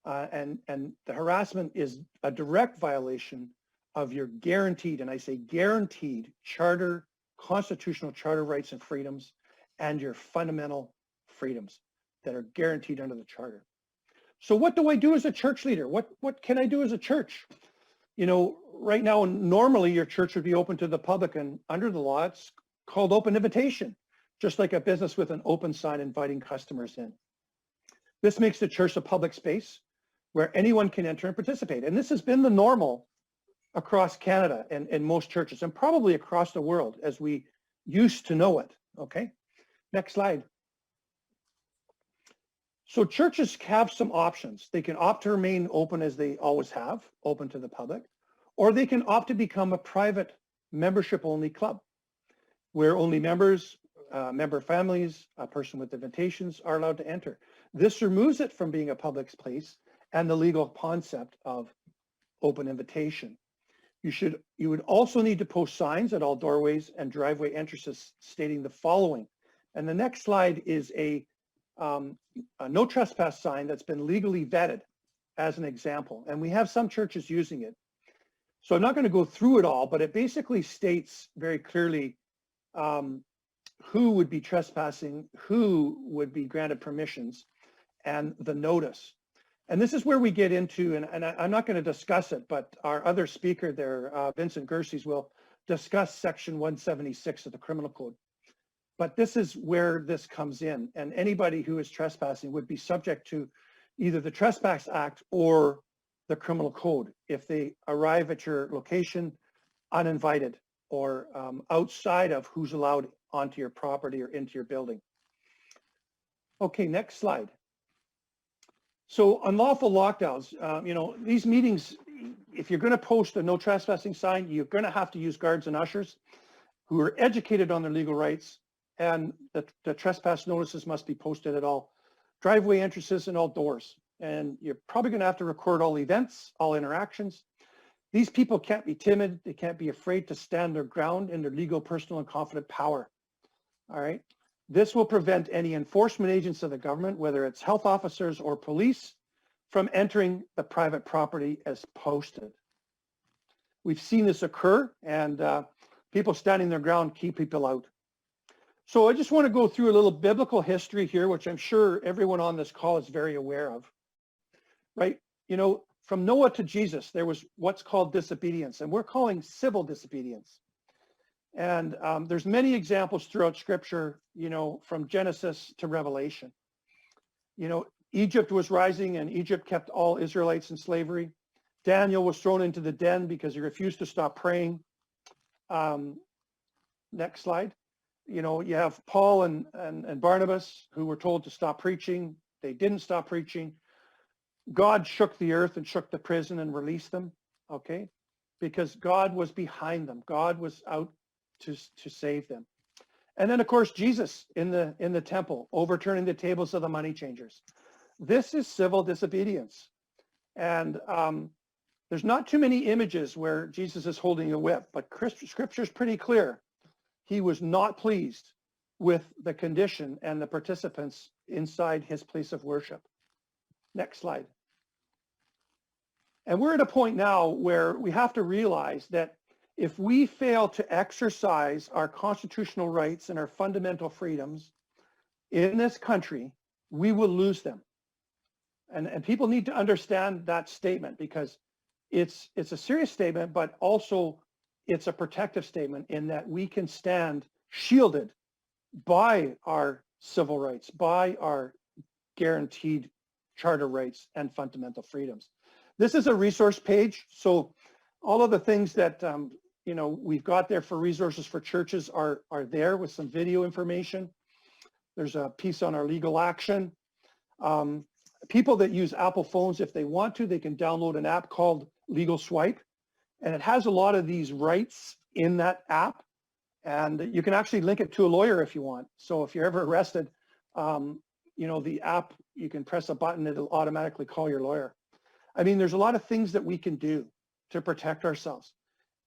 And the harassment is a direct violation of your guaranteed, and I say guaranteed, constitutional charter rights and freedoms, and your fundamental freedoms that are guaranteed under the charter. So what do I do as a church leader? What can I do as a church? You know, right now, normally your church would be open to the public, and under the law, it's called open invitation, just like a business with an open sign inviting customers in. This makes the church a public space where anyone can enter and participate. And this has been the normal across Canada and in most churches, and probably across the world as we used to know it, okay? Next slide. So churches have some options. They can opt to remain open as they always have, open to the public, or they can opt to become a private membership-only club, where only members, member families, a person with invitations are allowed to enter. This removes it from being a public place and the legal concept of open invitation. You would also need to post signs at all doorways and driveway entrances stating the following. And the next slide is a no trespass sign that's been legally vetted as an example. And we have some churches using it. So I'm not going to go through it all, but it basically states very clearly who would be trespassing, who would be granted permissions, and the notice. And this is where we get into, and I'm not going to discuss it, but our other speaker there, Vincent Gerses, will discuss section 176 of the criminal code. But this is where this comes in, and anybody who is trespassing would be subject to either the Trespass Act or the criminal code if they arrive at your location uninvited or outside of who's allowed onto your property or into your building. Okay, next slide. So unlawful lockdowns, you know, these meetings, if you're going to post a no trespassing sign, you're going to have to use guards and ushers who are educated on their legal rights, and the trespass notices must be posted at all driveway entrances and all doors. And you're probably going to have to record all events, all interactions. These people can't be timid. They can't be afraid to stand their ground in their legal, personal, and confident power. All right. This will prevent any enforcement agents of the government, whether it's health officers or police, from entering the private property as posted. We've seen this occur, and people standing their ground keep people out. So I just want to go through a little biblical history here, which I'm sure everyone on this call is very aware of, right? You know, from Noah to Jesus, there was what's called disobedience, and we're calling civil disobedience. And there's many examples throughout Scripture, you know, from Genesis to Revelation. You know, Egypt was rising, and Egypt kept all Israelites in slavery. Daniel was thrown into the den because he refused to stop praying. Next slide. You know, you have Paul and Barnabas who were told to stop preaching. They didn't stop preaching. God shook the earth and shook the prison and released them, okay? Because God was behind them. God was out to save them. And then, of course, Jesus in the temple, overturning the tables of the money changers. This is civil disobedience. And there's not too many images where Jesus is holding a whip, but Scripture is pretty clear. He was not pleased with the condition and the participants inside his place of worship. Next slide. And we're at a point now where we have to realize that if we fail to exercise our constitutional rights and our fundamental freedoms in this country, we will lose them. And people need to understand that statement, because it's a serious statement, but also it's a protective statement in that we can stand shielded by our civil rights, by our guaranteed charter rights and fundamental freedoms. This is a resource page. So all of the things that you know, we've got there for resources for churches are there with some video information. There's a piece on our legal action. People that use Apple phones, if they want to, they can download an app called Legal Swipe. And it has a lot of these rights in that app. And you can actually link it to a lawyer if you want. So if you're ever arrested, you know, the app, you can press a button, it'll automatically call your lawyer. I mean, there's a lot of things that we can do to protect ourselves.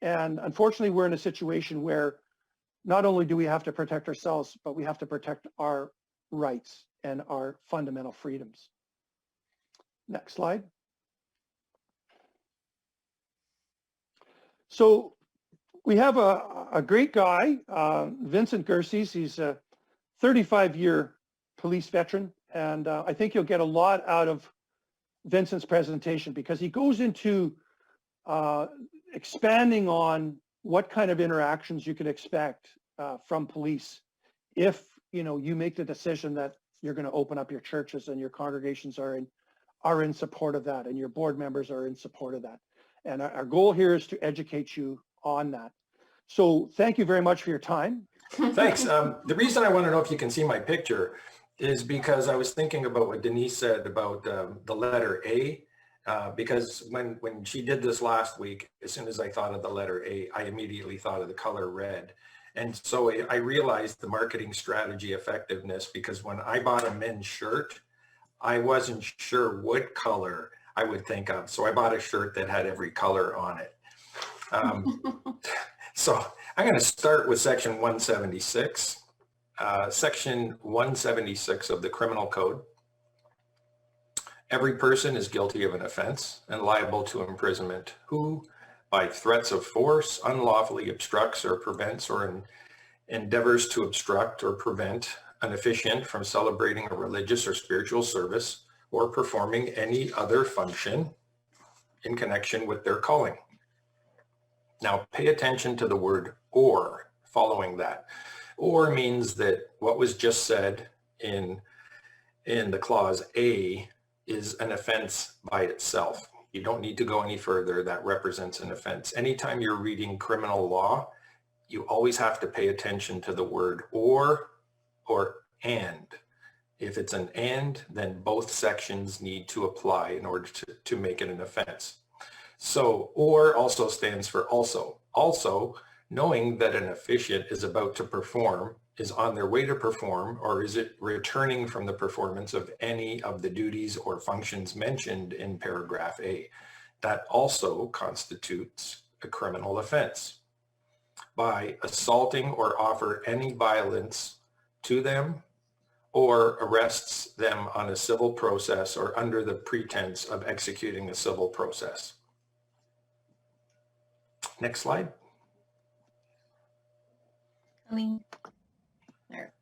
And unfortunately, we're in a situation where not only do we have to protect ourselves, but we have to protect our rights and our fundamental freedoms. Next slide. So we have a great guy, Vincent Gerses. He's a 35-year police veteran, and I think you'll get a lot out of Vincent's presentation because he goes into expanding on what kind of interactions you can expect from police if you make the decision that you're going to open up your churches and your congregations are in support of that and your board members are in support of that. And our goal here is to educate you on that. So thank you very much for your time. Thanks. The reason I want to know if you can see my picture is because I was thinking about what Denise said about the letter A, because when she did this last week, as soon as I thought of the letter A, I immediately thought of the color red. And so I realized the marketing strategy effectiveness because when I bought a men's shirt, I wasn't sure what color I would think of. So I bought a shirt that had every color on it. So I'm going to start with section 176. Section 176 of the Criminal Code. Every person is guilty of an offense and liable to imprisonment who, by threats of force, unlawfully obstructs or prevents or endeavors to obstruct or prevent an officiant from celebrating a religious or spiritual service or performing any other function in connection with their calling. Now, pay attention to the word or following that. Or means that what was just said in the clause A is an offense by itself. You don't need to go any further. That represents an offense. Anytime you're reading criminal law, you always have to pay attention to the word or and. If it's an and, then both sections need to apply in order to make it an offense. So, or also stands for also. Also, knowing that an officiant is about to perform, is on their way to perform, or is it returning from the performance of any of the duties or functions mentioned in paragraph A. That also constitutes a criminal offense. By assaulting or offer any violence to them or arrests them on a civil process or under the pretense of executing a civil process. Next slide. There.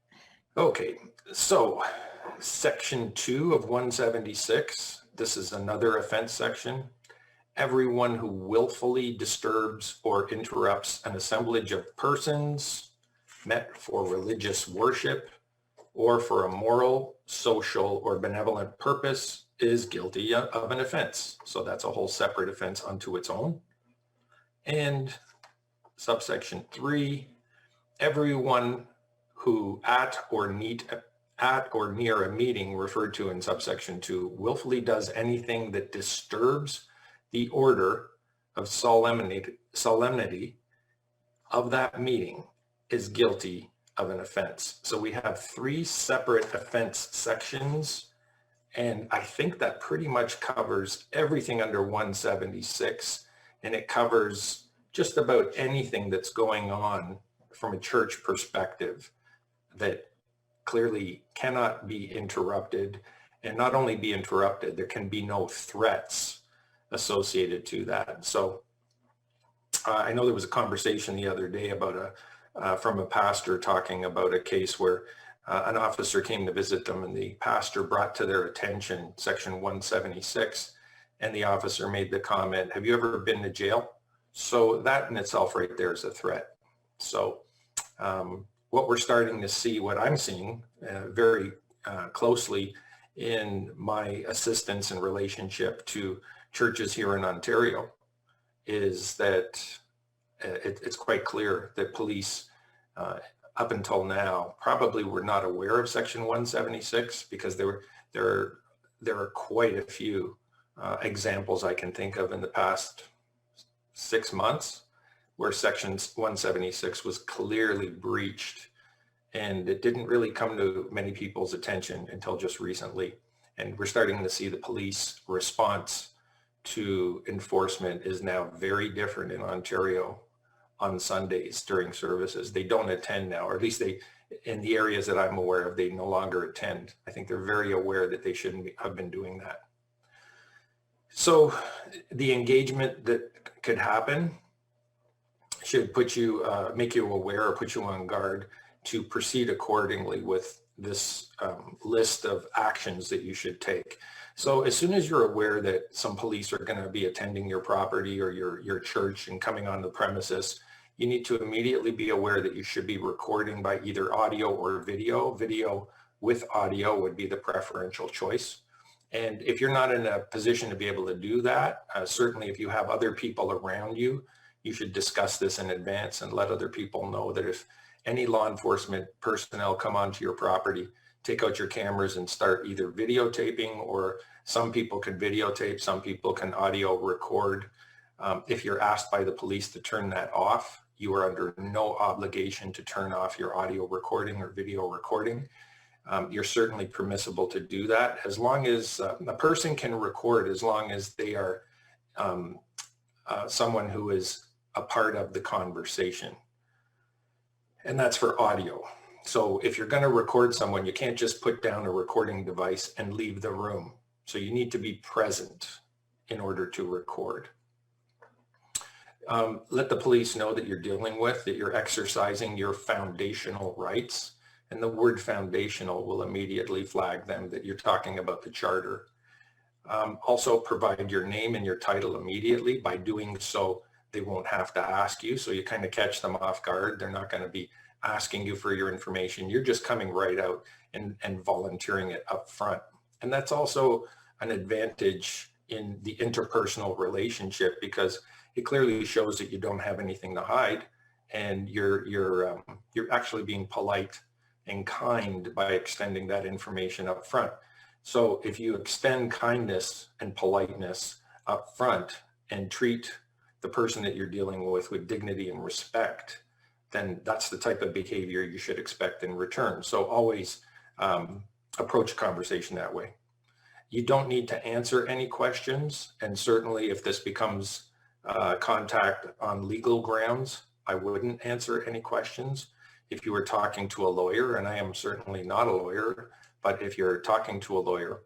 Okay, so section 2 of 176, this is another offense section. Everyone who willfully disturbs or interrupts an assemblage of persons met for religious worship or for a moral, social, or benevolent purpose is guilty of an offense. So that's a whole separate offense unto its own. And subsection 3, everyone who at or near a meeting referred to in subsection 2 willfully does anything that disturbs the order of solemnity of that meeting is guilty of an offense. So we have 3 separate offense sections, and I think that pretty much covers everything under 176, and it covers just about anything that's going on from a church perspective that clearly cannot be interrupted, and not only be interrupted, there can be no threats associated to that. So I know there was a conversation the other day about from a pastor talking about a case where an officer came to visit them and the pastor brought to their attention section 176, and the officer made the comment, "Have you ever been to jail?" So that in itself right there is a threat. So what we're starting to see, what I'm seeing very closely in my assistance and relationship to churches here in Ontario, is that it's quite clear that police up until now probably were not aware of section 176 because there are quite a few examples I can think of in the past 6 months where section 176 was clearly breached, and it didn't really come to many people's attention until just recently. And we're starting to see the police response to enforcement is now very different in Ontario on Sundays during services. They don't attend now, or at least they, in the areas that I'm aware of, they no longer attend. I think they're very aware that they shouldn't have been doing that. So the engagement that could happen should put you, make you aware or put you on guard to proceed accordingly with this list of actions that you should take. So as soon as you're aware that some police are going to be attending your property or your church and coming on the premises, you need to immediately be aware that you should be recording by either audio or video. Video with audio would be the preferential choice. And if you're not in a position to be able to do that, certainly if you have other people around you, you should discuss this in advance and let other people know that if any law enforcement personnel come onto your property, take out your cameras and start either videotaping, or some people can videotape, some people can audio record. If you're asked by the police to turn that off, you are under no obligation to turn off your audio recording or video recording. You're certainly permissible to do that as long as a person can record, as long as they are someone who is a part of the conversation. And that's for audio. So if you're going to record someone, you can't just put down a recording device and leave the room. So you need to be present in order to record. Let the police know that you're dealing with, that you're exercising your foundational rights. And the word foundational will immediately flag them that you're talking about the charter. Also provide your name and your title immediately. By doing so, they won't have to ask you. So you kind of catch them off guard. They're not going to be asking you for your information. You're just coming right out and volunteering it up front. And that's also an advantage in the interpersonal relationship, because it clearly shows that you don't have anything to hide, and you're actually being polite and kind by extending that information up front. So if you extend kindness and politeness up front and treat the person that you're dealing with dignity and respect, then that's the type of behavior you should expect in return. So always approach a conversation that way. You don't need to answer any questions. And certainly if this becomes contact on legal grounds, I wouldn't answer any questions. If you were talking to a lawyer, and I am certainly not a lawyer, but if you're talking to a lawyer,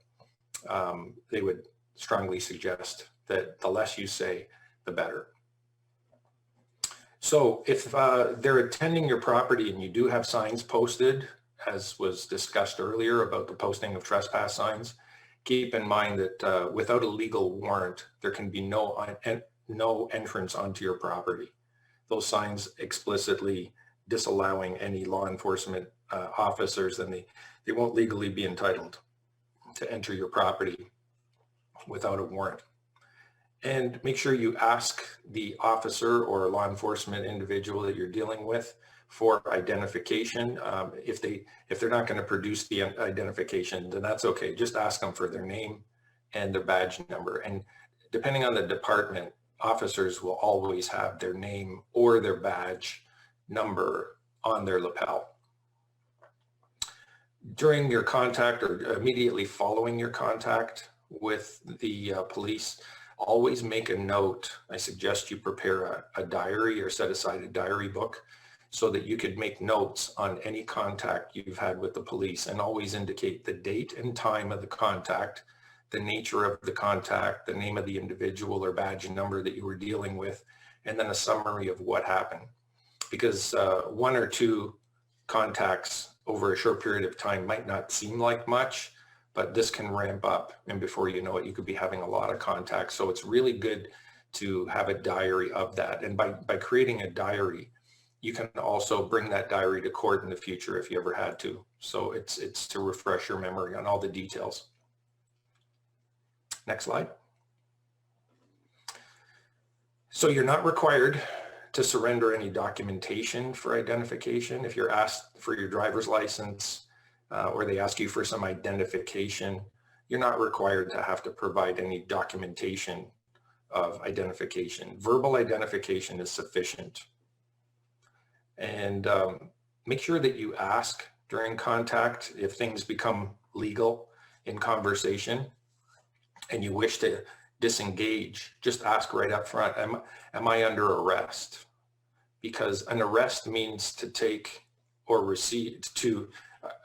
they would strongly suggest that the less you say, the better. So if they're attending your property and you do have signs posted, as was discussed earlier about the posting of trespass signs, keep in mind that without a legal warrant, there can be no entrance onto your property. Those signs explicitly disallowing any law enforcement officers, then they won't legally be entitled to enter your property without a warrant. And make sure you ask the officer or law enforcement individual that you're dealing with for identification. If they're not going to produce the identification, then that's okay. Just ask them for their name and their badge number. And depending on the department, officers will always have their name or their badge number on their lapel. During your contact or immediately following your contact with the police, always make a note. I suggest you prepare a diary or set aside a diary book so that you could make notes on any contact you've had with the police, and always indicate the date and time of the contact, the nature of the contact, the name of the individual or badge number that you were dealing with, and then a summary of what happened. Because one or two contacts over a short period of time might not seem like much, but this can ramp up, and before you know it, you could be having a lot of contacts. So it's really good to have a diary of that. And by creating a diary, you can also bring that diary to court in the future if you ever had to. So it's to refresh your memory on all the details. Next slide. So you're not required to surrender any documentation for identification. If you're asked for your driver's license, or they ask you for some identification, you're not required to have to provide any documentation of identification. Verbal identification is sufficient. And make sure that you ask during contact if things become legal in conversation and you wish to disengage. Just ask right up front, am I under arrest? because an arrest means to take or receive,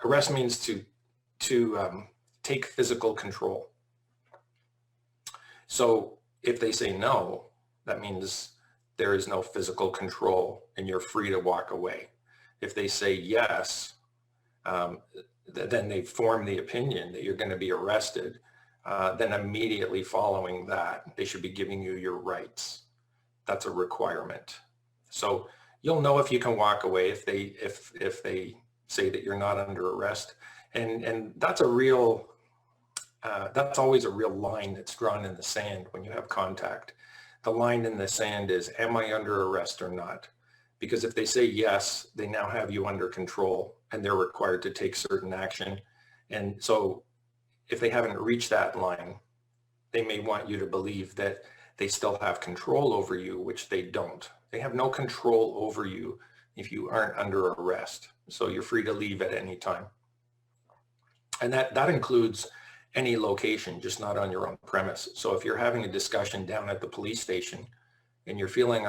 arrest means to take physical control. So if they say no, that means there is no physical control and you're free to walk away. If they say yes, then they form the opinion that you're going to be arrested. Then immediately following that, they should be giving you your rights. That's a requirement. So you'll know if you can walk away if they say that you're not under arrest. And that's a real, that's always a real line that's drawn in the sand when you have contact. The line in the sand is, am I under arrest or not? Because if they say yes, they now have you under control and they're required to take certain action. And so if they haven't reached that line, they may want you to believe that they still have control over you, which they don't. They have no control over you if you aren't under arrest. So you're free to leave at any time. And that includes any location, just not on your own premise. So if you're having a discussion down at the police station and you're feeling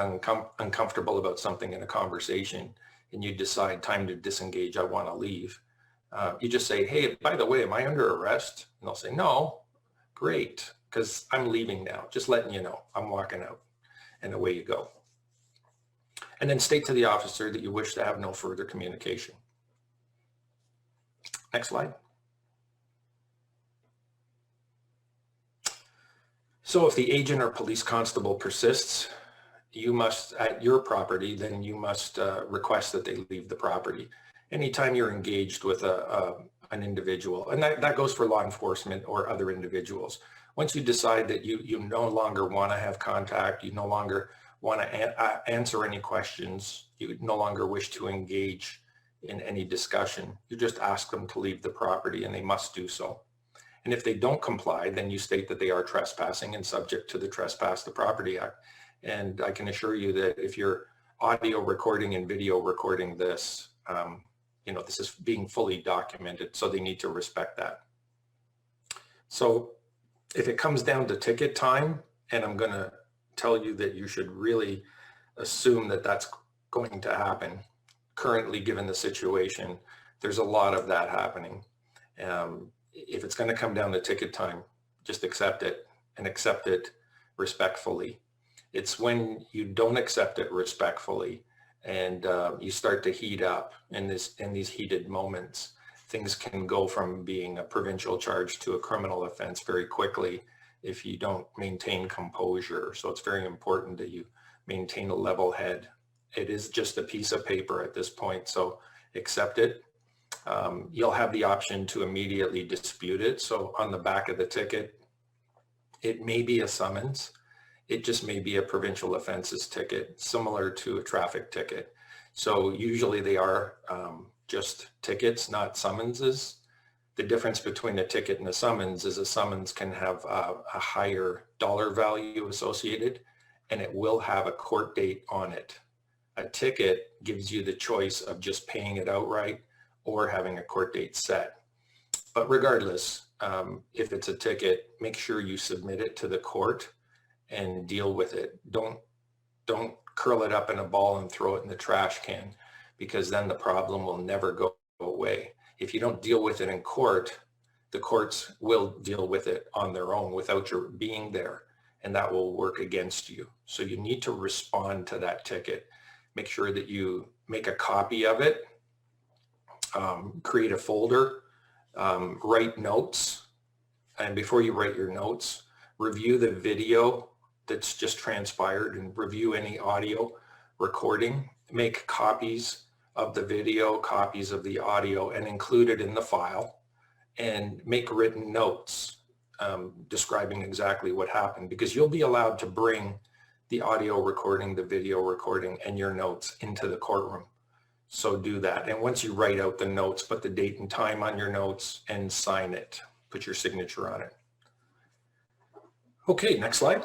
uncomfortable about something in a conversation and you decide time to disengage, I want to leave, you just say, hey, by the way, am I under arrest? And they'll say, no. Great, because I'm leaving now, just letting you know, I'm walking out, and away you go. And then state to the officer that you wish to have no further communication. Next slide. So if the agent or police constable persists, you must, at your property, then you must request that they leave the property. Anytime you're engaged with an individual, and that goes for law enforcement or other individuals. Once you decide that you no longer want to have contact, you no longer want to answer any questions, you no longer wish to engage in any discussion, you just ask them to leave the property and they must do so. And if they don't comply, then you state that they are trespassing and subject to the Trespass the Property Act. And I can assure you that if you're audio recording and video recording this, this is being fully documented, so they need to respect that. So if it comes down to ticket time, and I'm going to tell you that you should really assume that that's going to happen. Currently, given the situation, there's a lot of that happening. If it's going to come down to ticket time, just accept it, and accept it respectfully. It's when you don't accept it respectfully and you start to heat up in these heated moments, things can go from being a provincial charge to a criminal offense very quickly if you don't maintain composure. So it's very important that you maintain a level head. It is just a piece of paper at this point, so accept it. You'll have the option to immediately dispute it. So on the back of the ticket, it may be a summons. It just may be a provincial offenses ticket, similar to a traffic ticket. So usually they are just tickets, not summonses. The difference between a ticket and a summons is a summons can have a higher dollar value associated, and it will have a court date on it. A ticket gives you the choice of just paying it outright or having a court date set. But regardless, if it's a ticket, make sure you submit it to the court and deal with it. Don't curl it up in a ball and throw it in the trash can, because then the problem will never go away. If you don't deal with it in court, the courts will deal with it on their own without your being there, and that will work against you. So you need to respond to that ticket. Make sure that you make a copy of it, create a folder, write notes, and before you write your notes, review the video that's just transpired and review any audio recording. Make copies of the video, copies of the audio, and include it in the file, and make written notes describing exactly what happened, because you'll be allowed to bring the audio recording, the video recording, and your notes into the courtroom. So do that. And once you write out the notes, put the date and time on your notes and sign it. Put your signature on it. Okay, next slide.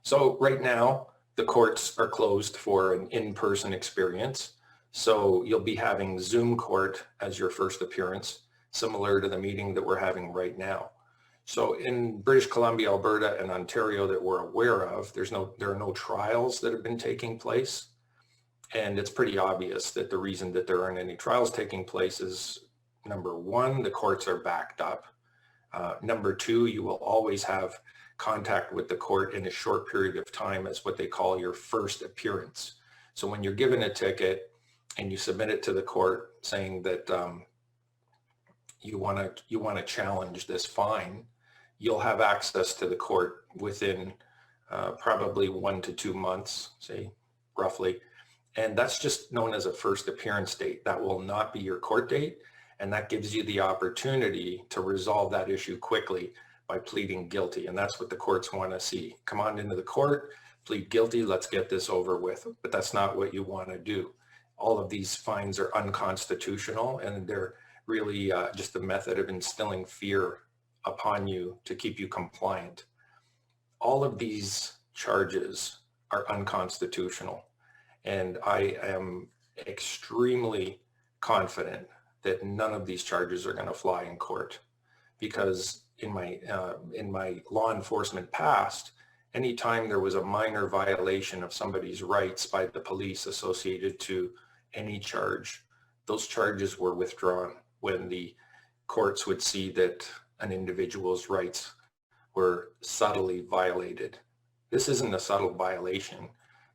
So right now, the courts are closed for an in-person experience. So you'll be having Zoom court as your first appearance, similar to the meeting that we're having right now. So in British Columbia, Alberta, and Ontario that we're aware of, there are no trials that have been taking place. And it's pretty obvious that the reason that there aren't any trials taking place is, number one, the courts are backed up. Number two, you will always have contact with the court in a short period of time as what they call your first appearance. So when you're given a ticket and you submit it to the court saying that you want to challenge this fine, you'll have access to the court within probably 1 to 2 months, say roughly. And that's just known as a first appearance date. That will not be your court date. And that gives you the opportunity to resolve that issue quickly by pleading guilty. And that's what the courts want to see. Come on into the court, plead guilty, let's get this over with. But that's not what you want to do. All of these fines are unconstitutional, and they're really just a method of instilling fear upon you to keep you compliant. All of these charges are unconstitutional. And I am extremely confident that none of these charges are going to fly in court, because in my law enforcement past, anytime there was a minor violation of somebody's rights by the police associated to any charge, those charges were withdrawn when the courts would see that an individual's rights were subtly violated. This isn't a subtle violation.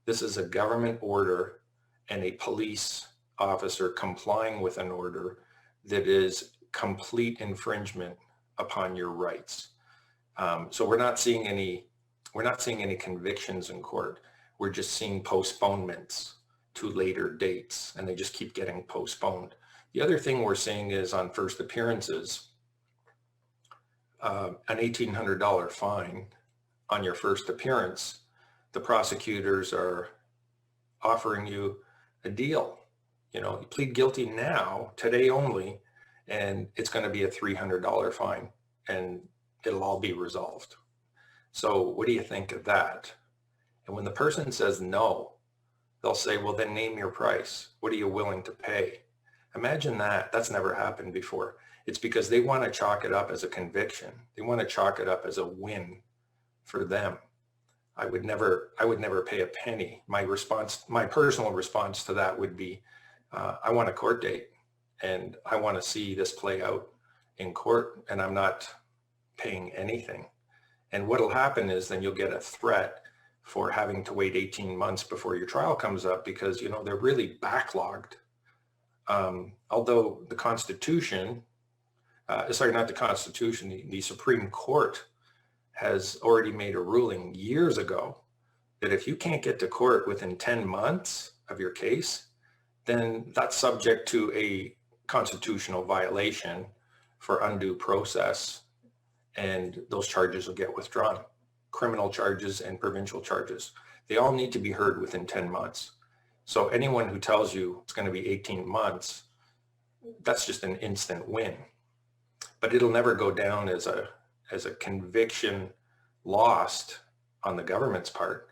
This is a government order and a police officer complying with an order that is complete infringement upon your rights. So we're not seeing any convictions in court. We're just seeing postponements to later dates, and they just keep getting postponed. The other thing we're seeing is on first appearances, an $1,800 fine on your first appearance. The prosecutors are offering you a deal. You know, you plead guilty now, today only, and it's going to be a $300 fine, and it'll all be resolved. So what do you think of that? And when the person says no, they'll say, well, then name your price. What are you willing to pay? Imagine that. That's never happened before. It's because they want to chalk it up as a conviction. They want to chalk it up as a win for them. I would never pay a penny. My personal response to that would be, I want a court date, and I want to see this play out in court, and I'm not paying anything. And what'll happen is then you'll get a threat for having to wait 18 months before your trial comes up, because, you know, they're really backlogged. Although the Constitution, not the Constitution, the Supreme Court has already made a ruling years ago that if you can't get to court within 10 months of your case, then that's subject to a constitutional violation for undue process, and those charges will get withdrawn. Criminal charges and provincial charges, they all need to be heard within 10 months. So anyone who tells you it's going to be 18 months, that's just an instant win. But it'll never go down as a conviction lost on the government's part.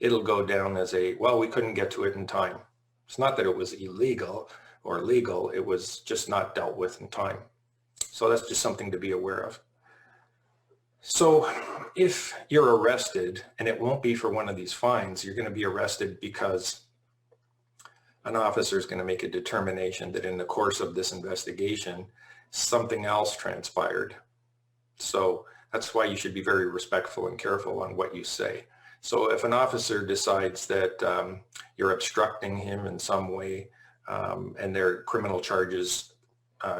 It'll go down as well, we couldn't get to it in time. It's not that it was illegal or legal, it was just not dealt with in time. So that's just something to be aware of. So if you're arrested, and it won't be for one of these fines, you're going to be arrested because an officer is going to make a determination that in the course of this investigation, something else transpired. So that's why you should be very respectful and careful on what you say. So if an officer decides that you're obstructing him in some way, and their criminal charges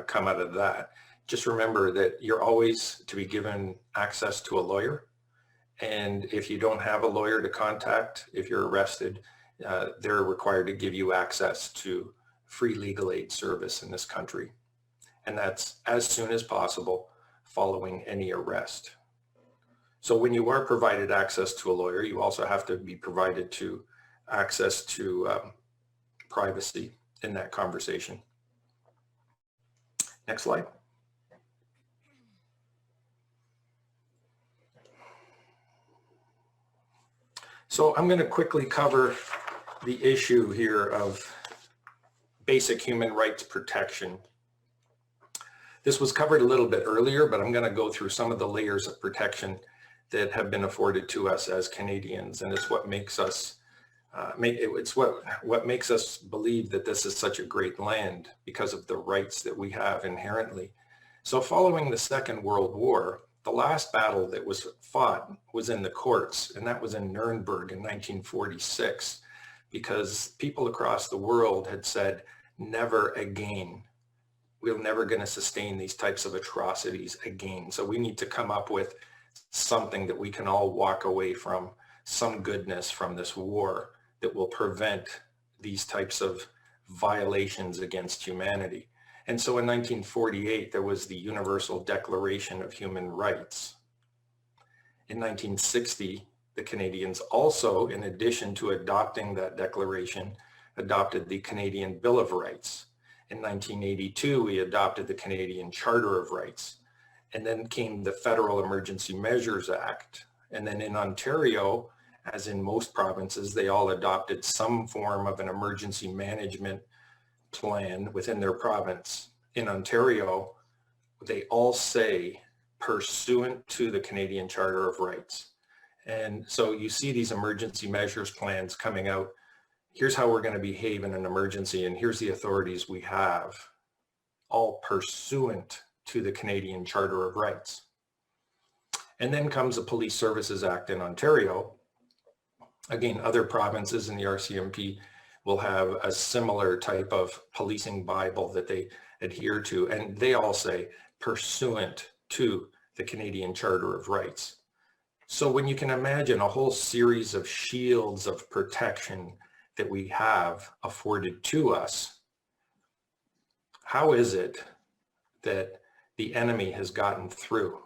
come out of that, just remember that you're always to be given access to a lawyer. And if you don't have a lawyer to contact, if you're arrested, they're required to give you access to free legal aid service in this country. And that's as soon as possible following any arrest. So when you are provided access to a lawyer, you also have to be provided to access to privacy in that conversation. Next slide. So I'm going to quickly cover the issue here of basic human rights protection. This was covered a little bit earlier, but I'm going to go through some of the layers of protection that have been afforded to us as Canadians, and it's what makes us what makes us believe that this is such a great land because of the rights that we have inherently. So following the Second World War, the last battle that was fought was in the courts, and that was in Nuremberg in 1946, because people across the world had said, never again. We're never going to sustain these types of atrocities again. So we need to come up with something that we can all walk away from, some goodness from this war that will prevent these types of violations against humanity. And so in 1948, there was the Universal Declaration of Human Rights. In 1960, the Canadians also, in addition to adopting that declaration, adopted the Canadian Bill of Rights. In 1982, we adopted the Canadian Charter of Rights. And then came the Federal Emergency Measures Act. And then in Ontario, as in most provinces, they all adopted some form of an emergency management plan within their province. In Ontario, they all say pursuant to the Canadian Charter of Rights. And so you see these emergency measures plans coming out. Here's how we're going to behave in an emergency, and here's the authorities we have, all pursuant to the Canadian Charter of Rights. And then comes the Police Services Act in Ontario. Again, other provinces in the RCMP will have a similar type of policing Bible that they adhere to, and they all say pursuant to the Canadian Charter of Rights. So when you can imagine a whole series of shields of protection that we have afforded to us, how is it that the enemy has gotten through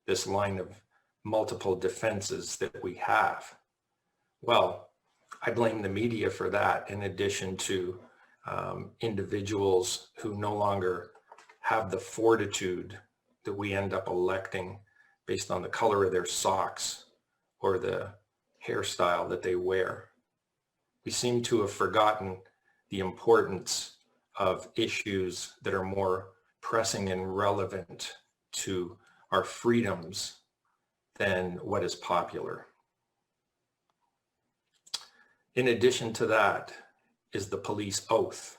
this line of multiple defenses that we have? Well, I blame the media for that, in addition to individuals who no longer have the fortitude that we end up electing based on the color of their socks or the hairstyle that they wear. We seem to have forgotten the importance of issues that are more pressing and relevant to our freedoms than what is popular. In addition to that is the police oath.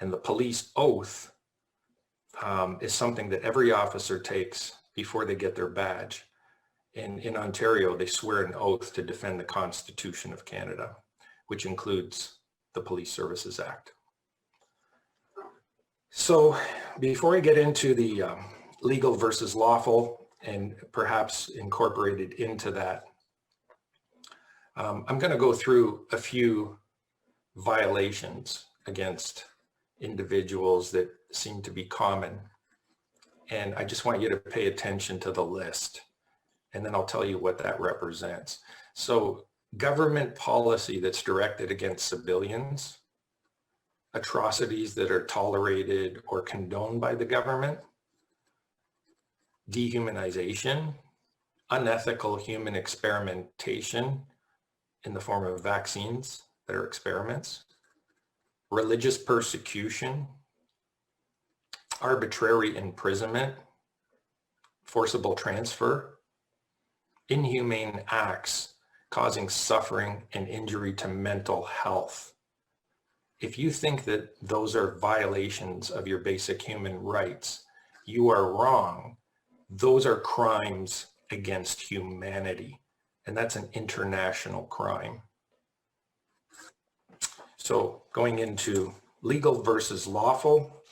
And the police oath is something that every officer takes before they get their badge. In Ontario, they swear an oath to defend the Constitution of Canada, which includes the Police Services Act. So before I get into the legal versus lawful and perhaps incorporated into that, I'm going to go through a few violations against individuals that seem to be common. And I just want you to pay attention to the list, and then I'll tell you what that represents. So government policy that's directed against civilians, atrocities that are tolerated or condoned by the government, dehumanization, unethical human experimentation in the form of vaccines that are experiments, religious persecution, arbitrary imprisonment, forcible transfer, inhumane acts causing suffering and injury to mental health. If you think that those are violations of your basic human rights, you are wrong. Those are crimes against humanity, and that's an international crime. So going into legal versus lawful,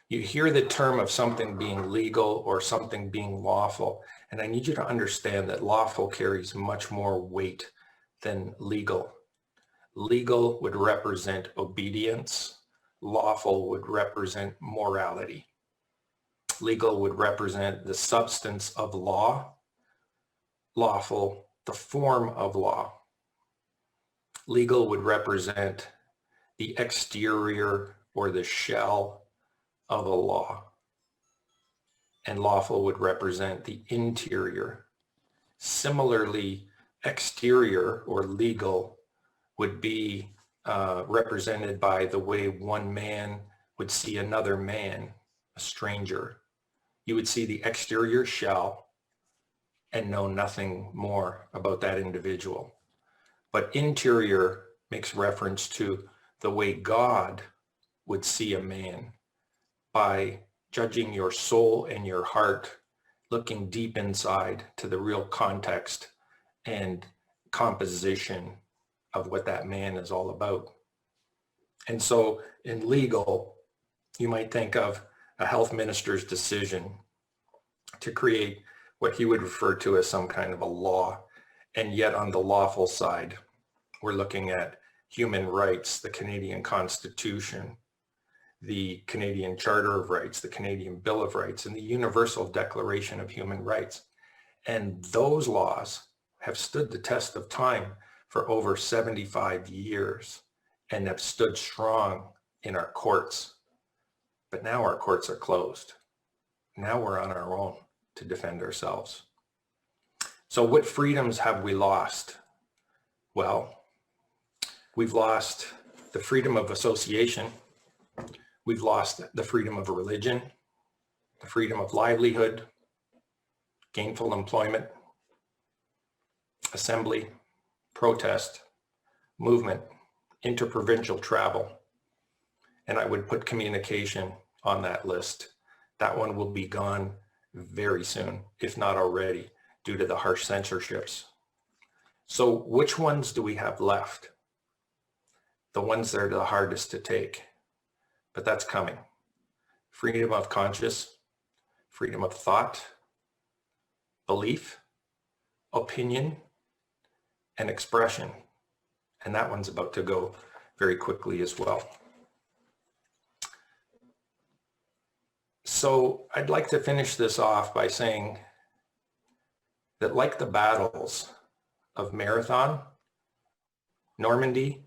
you hear the term of something being legal or something being lawful, and I need you to understand that lawful carries much more weight than legal. Legal would represent obedience. Lawful would represent morality. Legal would represent the substance of law. Lawful, the form of law. Legal would represent the exterior or the shell of a law. And lawful would represent the interior. Similarly, exterior or legal would be represented by the way one man would see another man, a stranger. You would see the exterior shell and know nothing more about that individual. But interior makes reference to the way God would see a man by judging your soul and your heart, looking deep inside to the real context and composition of what that man is all about. And so in legal, you might think of a health minister's decision to create what he would refer to as some kind of a law. And yet on the lawful side, we're looking at human rights, the Canadian Constitution, the Canadian Charter of Rights, the Canadian Bill of Rights, and the Universal Declaration of Human Rights. And those laws have stood the test of time for over 75 years and have stood strong in our courts. But now our courts are closed. Now we're on our own to defend ourselves. So what freedoms have we lost? Well, we've lost the freedom of association. We've lost the freedom of religion, the freedom of livelihood, gainful employment, assembly, protest, movement, interprovincial travel. And I would put communication on that list. That one will be gone very soon, if not already, due to the harsh censorships. So which ones do we have left? The ones that are the hardest to take, but that's coming. Freedom of conscience, freedom of thought, belief, opinion, and expression. And that one's about to go very quickly as well. So I'd like to finish this off by saying that like the battles of Marathon, Normandy,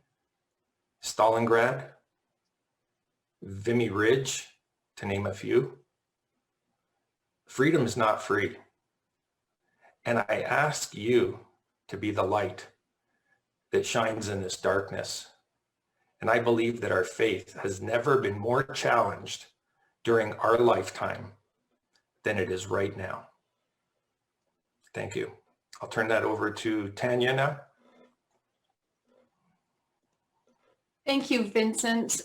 Stalingrad, Vimy Ridge, to name a few, freedom is not free. And I ask you to be the light that shines in this darkness. And I believe that our faith has never been more challenged during our lifetime than it is right now. Thank you. I'll turn that over to Tanya now. Thank you, Vincent.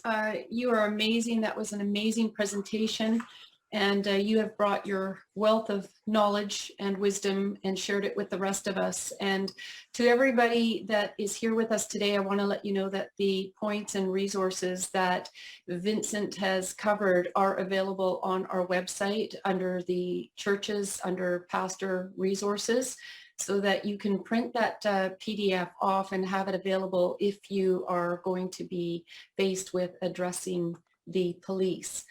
You are amazing. That was an amazing presentation. And you have brought your wealth of knowledge and wisdom and shared it with the rest of us. And to everybody that is here with us today, I want to let you know that the points and resources that Vincent has covered are available on our website under the churches, under pastor resources, so that you can print that PDF off and have it available if you are going to be faced with addressing the police.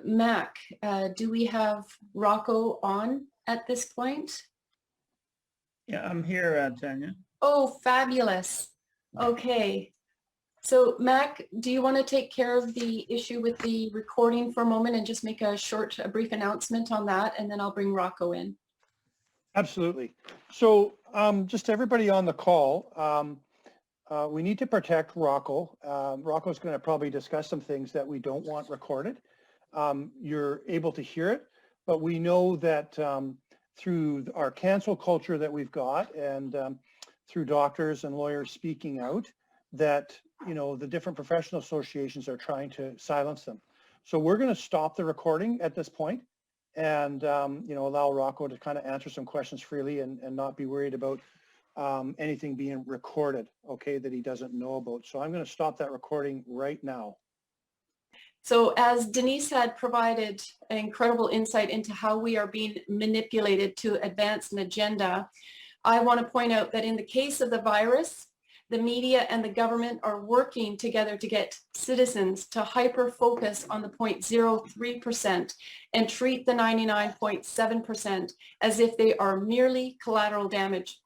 Mac, do we have Rocco on at this point? Yeah, I'm here, Tanya. Oh, fabulous. Okay. So Mac, do you want to take care of the issue with the recording for a moment and just make a brief announcement on that, and then I'll bring Rocco in. Absolutely. So just everybody on the call, we need to protect Rocco. Rocco's going to probably discuss some things that we don't want recorded. You're able to hear it, but we know that through our cancel culture that we've got and through doctors and lawyers speaking out, that, you know, the different professional associations are trying to silence them. So we're going to stop the recording at this point and, you know, allow Rocco to kind of answer some questions freely and not be worried about anything being recorded, okay, that he doesn't know about. So I'm going to stop that recording right now. So as Denise had provided an incredible insight into how we are being manipulated to advance an agenda, I want to point out that in the case of the virus, the media and the government are working together to get citizens to hyper-focus on the 0.03% and treat the 99.7% as if they are merely collateral damage.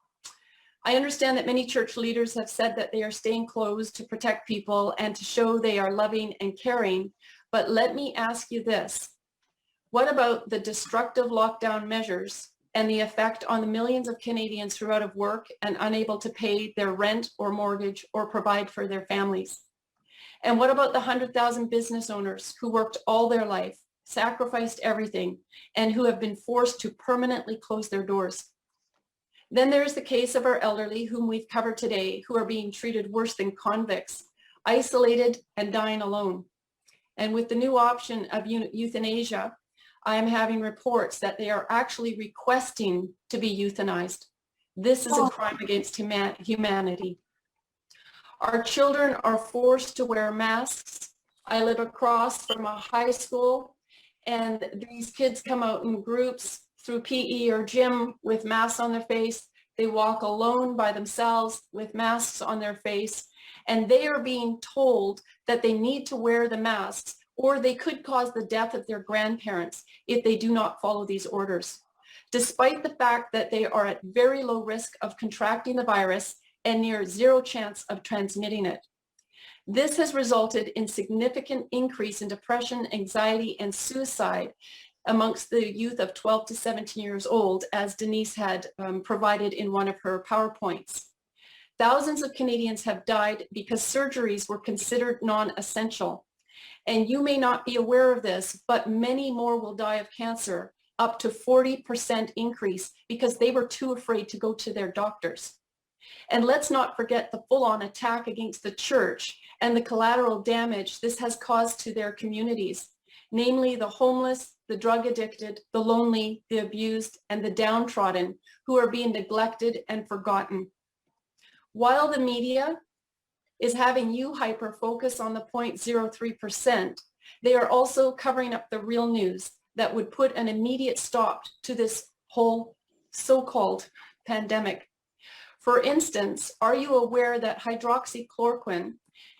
I understand that many church leaders have said that they are staying closed to protect people and to show they are loving and caring, but let me ask you this. What about the destructive lockdown measures and the effect on the millions of Canadians who are out of work and unable to pay their rent or mortgage or provide for their families? And what about the 100,000 business owners who worked all their life, sacrificed everything, and who have been forced to permanently close their doors? Then there's the case of our elderly, whom we've covered today, who are being treated worse than convicts, isolated and dying alone. And with the new option of euthanasia, I am having reports that they are actually requesting to be euthanized. This is a crime against humanity. Our children are forced to wear masks. I live across from a high school, and these kids come out in groups through PE or gym with masks on their face. They walk alone by themselves with masks on their face, and they are being told that they need to wear the masks, or they could cause the death of their grandparents if they do not follow these orders, despite the fact that they are at very low risk of contracting the virus and near zero chance of transmitting it. This has resulted in significant increase in depression, anxiety, and suicide amongst the youth of 12 to 17 years old, as Denise had provided in one of her PowerPoints. Thousands of Canadians have died because surgeries were considered non-essential. And you may not be aware of this, but many more will die of cancer, up to 40% increase, because they were too afraid to go to their doctors. And let's not forget the full-on attack against the church and the collateral damage this has caused to their communities, namely the homeless, the drug addicted, the lonely, the abused, and the downtrodden who are being neglected and forgotten. While the media is having you hyper-focus on the 0.03%, they are also covering up the real news that would put an immediate stop to this whole so-called pandemic. For instance, are you aware that hydroxychloroquine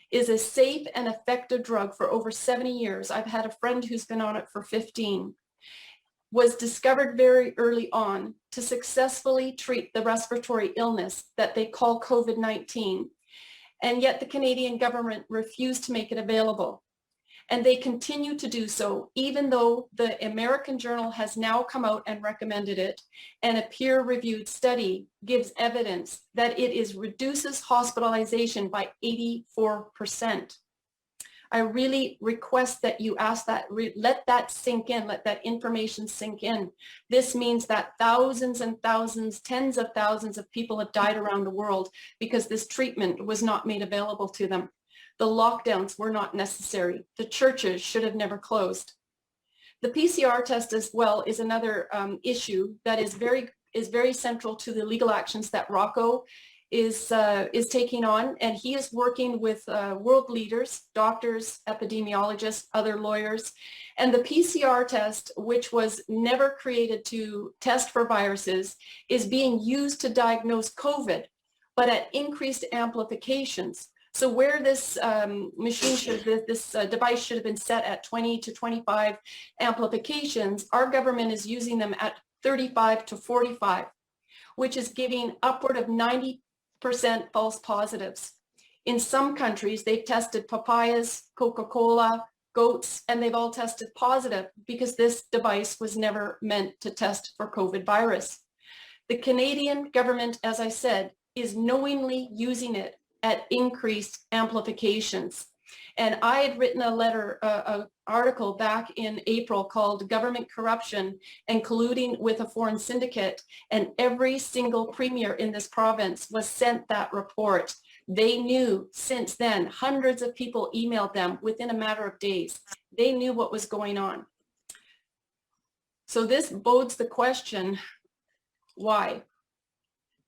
is a safe and effective drug for over 70 years? I've had a friend who's been on it for 15. Was discovered very early on to successfully treat the respiratory illness that they call COVID-19. And yet the Canadian government refused to make it available. And they continue to do so, even though the American Journal has now come out and recommended it, and a peer-reviewed study gives evidence that it reduces hospitalization by 84%. I really request that you ask that, let that sink in, let that information sink in. This means that thousands and thousands, tens of thousands of people have died around the world because this treatment was not made available to them. The lockdowns were not necessary. The churches should have never closed. The PCR test as well is another issue that is very central to the legal actions that Rocco is taking on, and he is working with world leaders, doctors, epidemiologists, other lawyers. And the PCR test, which was never created to test for viruses, is being used to diagnose COVID, but at increased amplifications. So where this device should have been set at 20 to 25 amplifications, our government is using them at 35 to 45, which is giving upward of 90% false positives. In some countries, they've tested papayas, Coca-Cola, goats, and they've all tested positive because this device was never meant to test for COVID virus. The Canadian government, as I said, is knowingly using it at increased amplifications. And I had written a letter, an article back in April called Government Corruption and Colluding with a Foreign Syndicate, and every single premier in this province was sent that report. They knew since then, hundreds of people emailed them within a matter of days. They knew what was going on. So this bodes the question, why?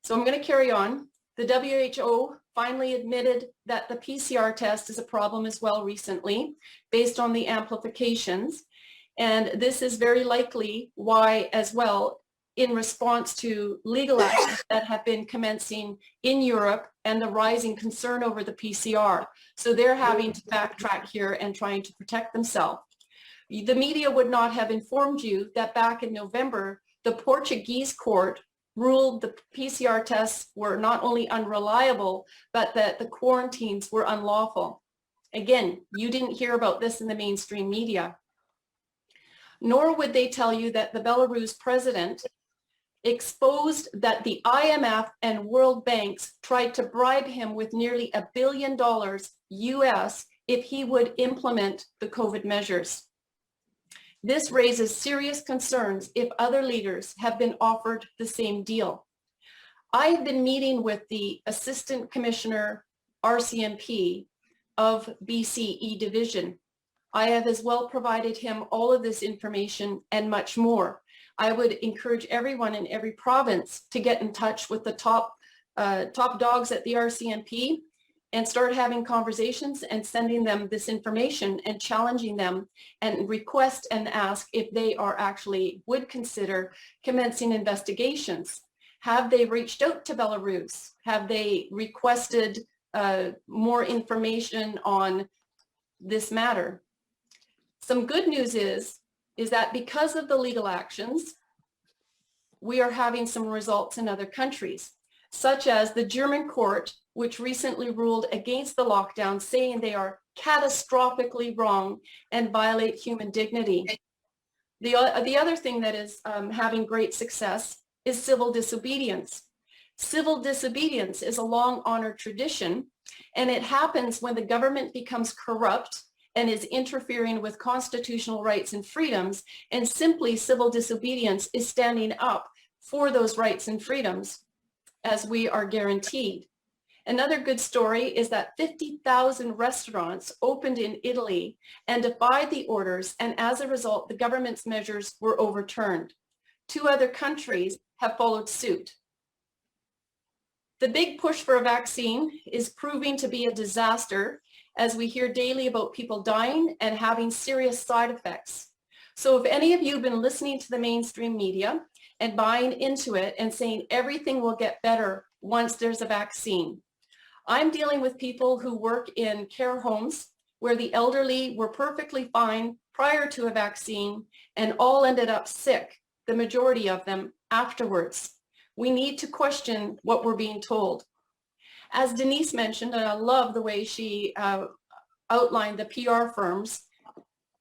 So I'm going to carry on. The WHO finally admitted that the PCR test is a problem as well recently, based on the amplifications. And this is very likely why as well, in response to legal actions that have been commencing in Europe and the rising concern over the PCR. So they're having to backtrack here and trying to protect themselves. The media would not have informed you that back in November, the Portuguese court ruled the PCR tests were not only unreliable, but that the quarantines were unlawful. Again, you didn't hear about this in the mainstream media. Nor would they tell you that the Belarus president exposed that the IMF and World Banks tried to bribe him with nearly $1 billion US if he would implement the COVID measures. This raises serious concerns if other leaders have been offered the same deal. I have been meeting with the Assistant Commissioner RCMP of BCE Division. I have as well provided him all of this information and much more. I would encourage everyone in every province to get in touch with the top dogs at the RCMP and start having conversations and sending them this information and challenging them and request and ask if they are actually would consider commencing investigations. Have they reached out to Belarus? Have they requested more information on this matter? Some good news is that because of the legal actions, we are having some results in other countries, such as the German court, which recently ruled against the lockdown, saying they are catastrophically wrong and violate human dignity. The other thing that is having great success is civil disobedience. Civil disobedience is a long honored tradition, and it happens when the government becomes corrupt and is interfering with constitutional rights and freedoms, and simply civil disobedience is standing up for those rights and freedoms as we are guaranteed. Another good story is that 50,000 restaurants opened in Italy and defied the orders, and as a result, the government's measures were overturned. 2 other countries have followed suit. The big push for a vaccine is proving to be a disaster, as we hear daily about people dying and having serious side effects. So if any of you have been listening to the mainstream media and buying into it and saying everything will get better once there's a vaccine, I'm dealing with people who work in care homes where the elderly were perfectly fine prior to a vaccine and all ended up sick, the majority of them afterwards. We need to question what we're being told. As Denise mentioned, and I love the way she outlined the PR firms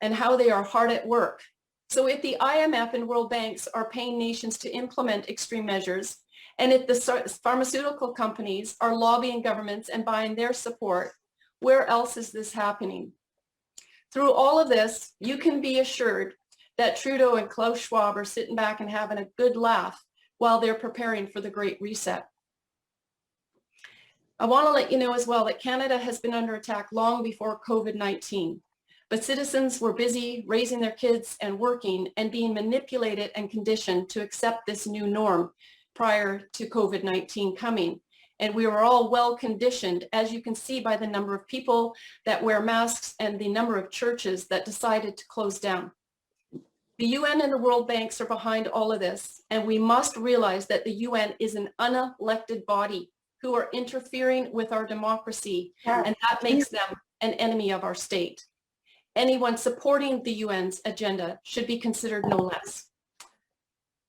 and how they are hard at work. So if the IMF and World Banks are paying nations to implement extreme measures, and if the pharmaceutical companies are lobbying governments and buying their support, where else is this happening? Through all of this, you can be assured that Trudeau and Klaus Schwab are sitting back and having a good laugh while they're preparing for the Great Reset. I want to let you know as well that Canada has been under attack long before COVID-19, but citizens were busy raising their kids and working and being manipulated and conditioned to accept this new norm prior to COVID-19 coming. And we were all well conditioned, as you can see by the number of people that wear masks and the number of churches that decided to close down. The UN and the World Banks are behind all of this, and we must realize that the UN is an unelected body who are interfering with our democracy, and that makes them an enemy of our state. Anyone supporting the UN's agenda should be considered no less.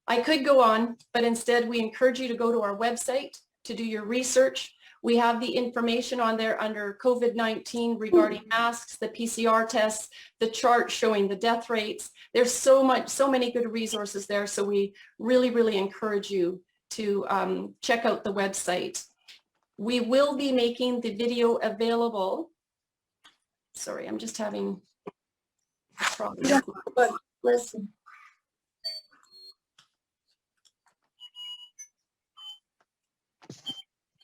I could go on, but instead we encourage you to go to our website to do your research. We have the information on there under COVID-19 regarding masks, the PCR tests, the chart showing the death rates. There's so many good resources there. So we really, really encourage you to check out the website. We will be making the video available. Sorry, I'm just having problems. Yeah, but listen.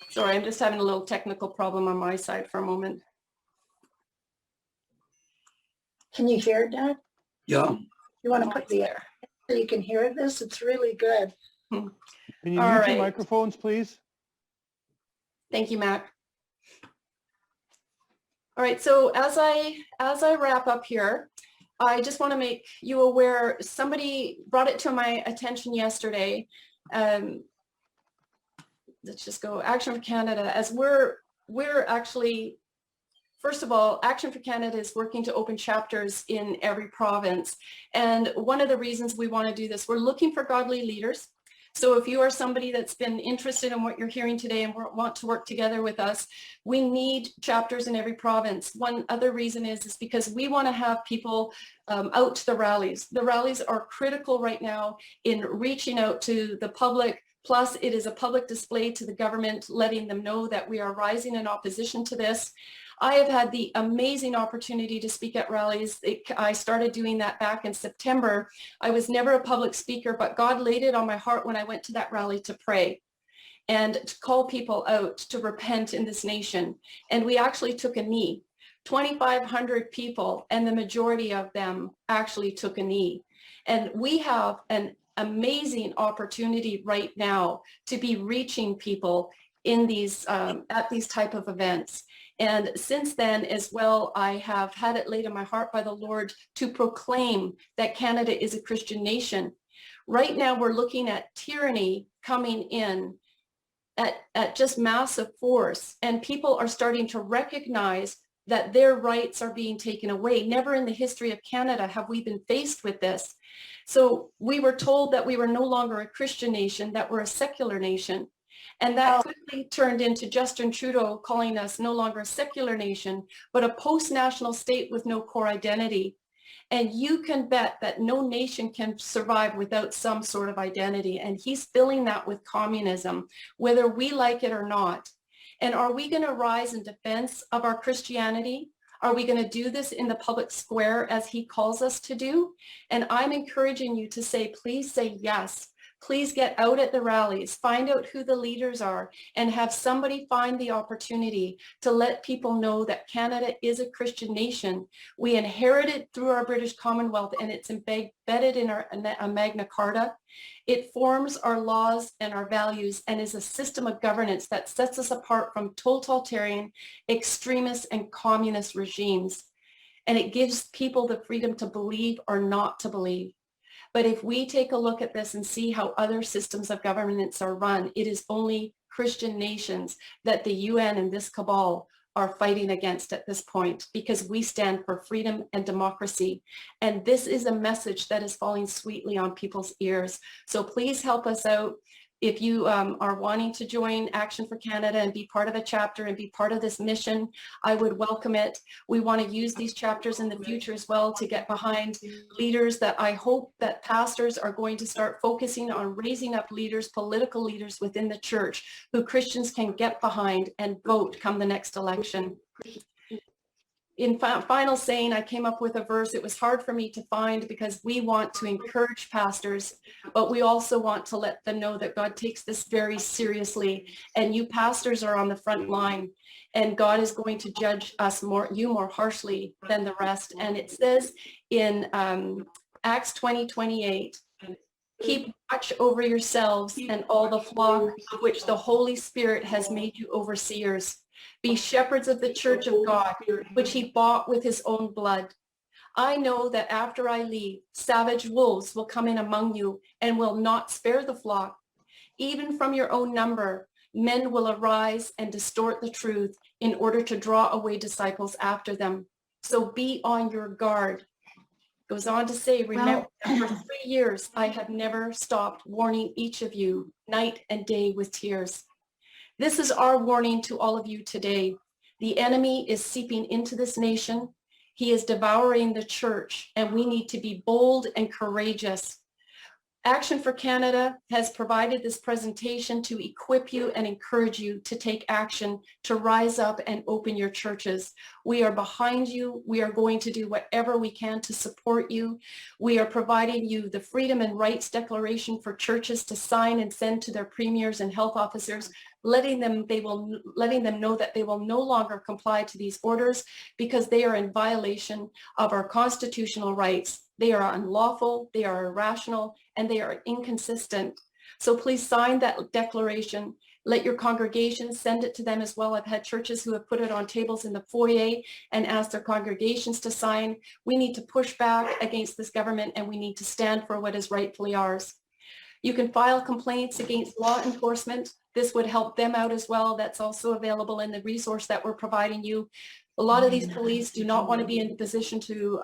Sorry, I'm just having a little technical problem on my side for a moment. Can you hear it, Dad? Yeah. You want to put the air so you can hear this? It's really good. Can you All mute right. your microphones, please? Thank you, Matt. All right, so as I wrap up here, I just want to make you aware, somebody brought it to my attention yesterday. Let's just go Action4Canada, as we're actually, first of all, Action4Canada is working to open chapters in every province. And one of the reasons we want to do this, we're looking for godly leaders. So if you are somebody that's been interested in what you're hearing today and want to work together with us, we need chapters in every province. One other reason is because we want to have people out to the rallies. The rallies are critical right now in reaching out to the public. Plus, it is a public display to the government, letting them know that we are rising in opposition to this. I have had the amazing opportunity to speak at rallies. I started doing that back in September. I was never a public speaker, but God laid it on my heart when I went to that rally to pray and to call people out to repent in this nation. And we actually took a knee. 2,500 people, and the majority of them actually took a knee. And we have an amazing opportunity right now to be reaching people in these at these type of events. And since then as well, I have had it laid on my heart by the Lord to proclaim that Canada is a Christian nation. Right now, we're looking at tyranny coming in at just massive force, and people are starting to recognize that their rights are being taken away. Never in the history of Canada have we been faced with this. So we were told that we were no longer a Christian nation, that we're a secular nation. And that quickly turned into Justin Trudeau calling us no longer a secular nation, but a post-national state with no core identity. And you can bet that no nation can survive without some sort of identity. And he's filling that with communism, whether we like it or not. And are we going to rise in defense of our Christianity? Are we going to do this in the public square as he calls us to do? And I'm encouraging you to say, please say yes. Please get out at the rallies, find out who the leaders are, and have somebody find the opportunity to let people know that Canada is a Christian nation. We inherited through our British Commonwealth, and it's embedded in our Magna Carta. It forms our laws and our values and is a system of governance that sets us apart from totalitarian, extremist, and communist regimes. And it gives people the freedom to believe or not to believe. But if we take a look at this and see how other systems of governance are run, it is only Christian nations that the UN and this cabal are fighting against at this point, because we stand for freedom and democracy. And this is a message that is falling sweetly on people's ears. So please help us out. If you are wanting to join Action for Canada and be part of a chapter and be part of this mission, I would welcome it. We want to use these chapters in the future as well to get behind leaders that I hope that pastors are going to start focusing on raising up leaders, political leaders within the church who Christians can get behind and vote come the next election. In final saying, I came up with a verse. It was hard for me to find because we want to encourage pastors, but we also want to let them know that God takes this very seriously. And you pastors are on the front line, and God is going to judge us more harshly than the rest. And it says in Acts 20:28, keep watch over yourselves and all the flock of which the Holy Spirit has made you overseers. Be shepherds of the church of God, which he bought with his own blood. I know that after I leave, savage wolves will come in among you and will not spare the flock. Even from your own number, men will arise and distort the truth in order to draw away disciples after them. So be on your guard. Goes on to say, remember, for 3 years, I have never stopped warning each of you night and day with tears. This is our warning to all of you today. The enemy is seeping into this nation. He is devouring the church, and we need to be bold and courageous. Action for Canada has provided this presentation to equip you and encourage you to take action, to rise up and open your churches. We are behind you. We are going to do whatever we can to support you. We are providing you the Freedom and Rights Declaration for churches to sign and send to their premiers and health officers, letting them know that they will no longer comply to these orders because they are in violation of our constitutional rights. They are unlawful, they are irrational, and they are inconsistent. So please sign that declaration. Let your congregations send it to them as well. I've had churches who have put it on tables in the foyer and asked their congregations to sign. We need to push back against this government, and we need to stand for what is rightfully ours. You can file complaints against law enforcement. This would help them out as well. That's also available in the resource that we're providing you. A lot of these police do not want to be in a position to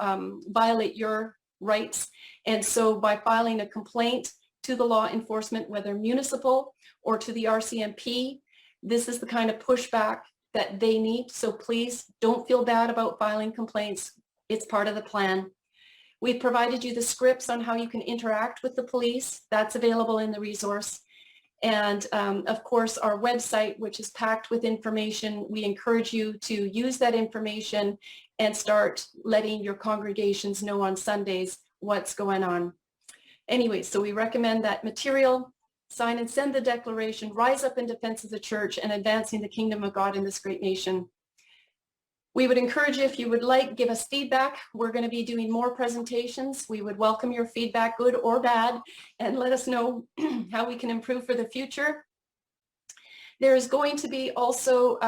violate your rights. And so by filing a complaint to the law enforcement, whether municipal or to the RCMP, this is the kind of pushback that they need. So please don't feel bad about filing complaints. It's part of the plan. We've provided you the scripts on how you can interact with the police. That's available in the resource. And of course, our website, which is packed with information. We encourage you to use that information and start letting your congregations know on Sundays what's going on. Anyway, so we recommend that material, sign and send the declaration, rise up in defense of the church and advancing the kingdom of God in this great nation. We would encourage you, if you would like, give us feedback. We're going to be doing more presentations. We would welcome your feedback, good or bad, and let us know how we can improve for the future. There is going to be also,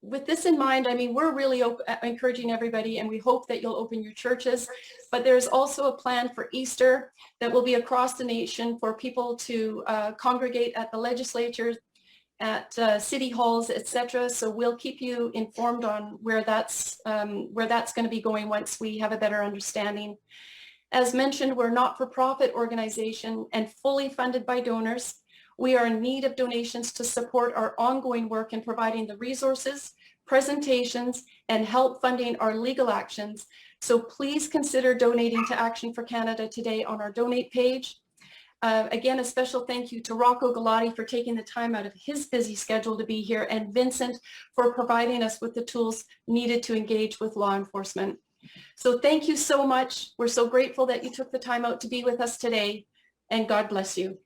with this in mind, I mean, we're really encouraging everybody, and we hope that you'll open your churches, but there's also a plan for Easter that will be across the nation for people to congregate at the legislatures, at city halls, etc. So we'll keep you informed on where that's going to be going once we have a better understanding. As mentioned, we're a not-for-profit organization and fully funded by donors. We are in need of donations to support our ongoing work in providing the resources, presentations, and help funding our legal actions. So please consider donating to Action4Canada today on our donate page. Again, a special thank you to Rocco Galati for taking the time out of his busy schedule to be here, and Vincent for providing us with the tools needed to engage with law enforcement. So thank you so much. We're so grateful that you took the time out to be with us today, and God bless you.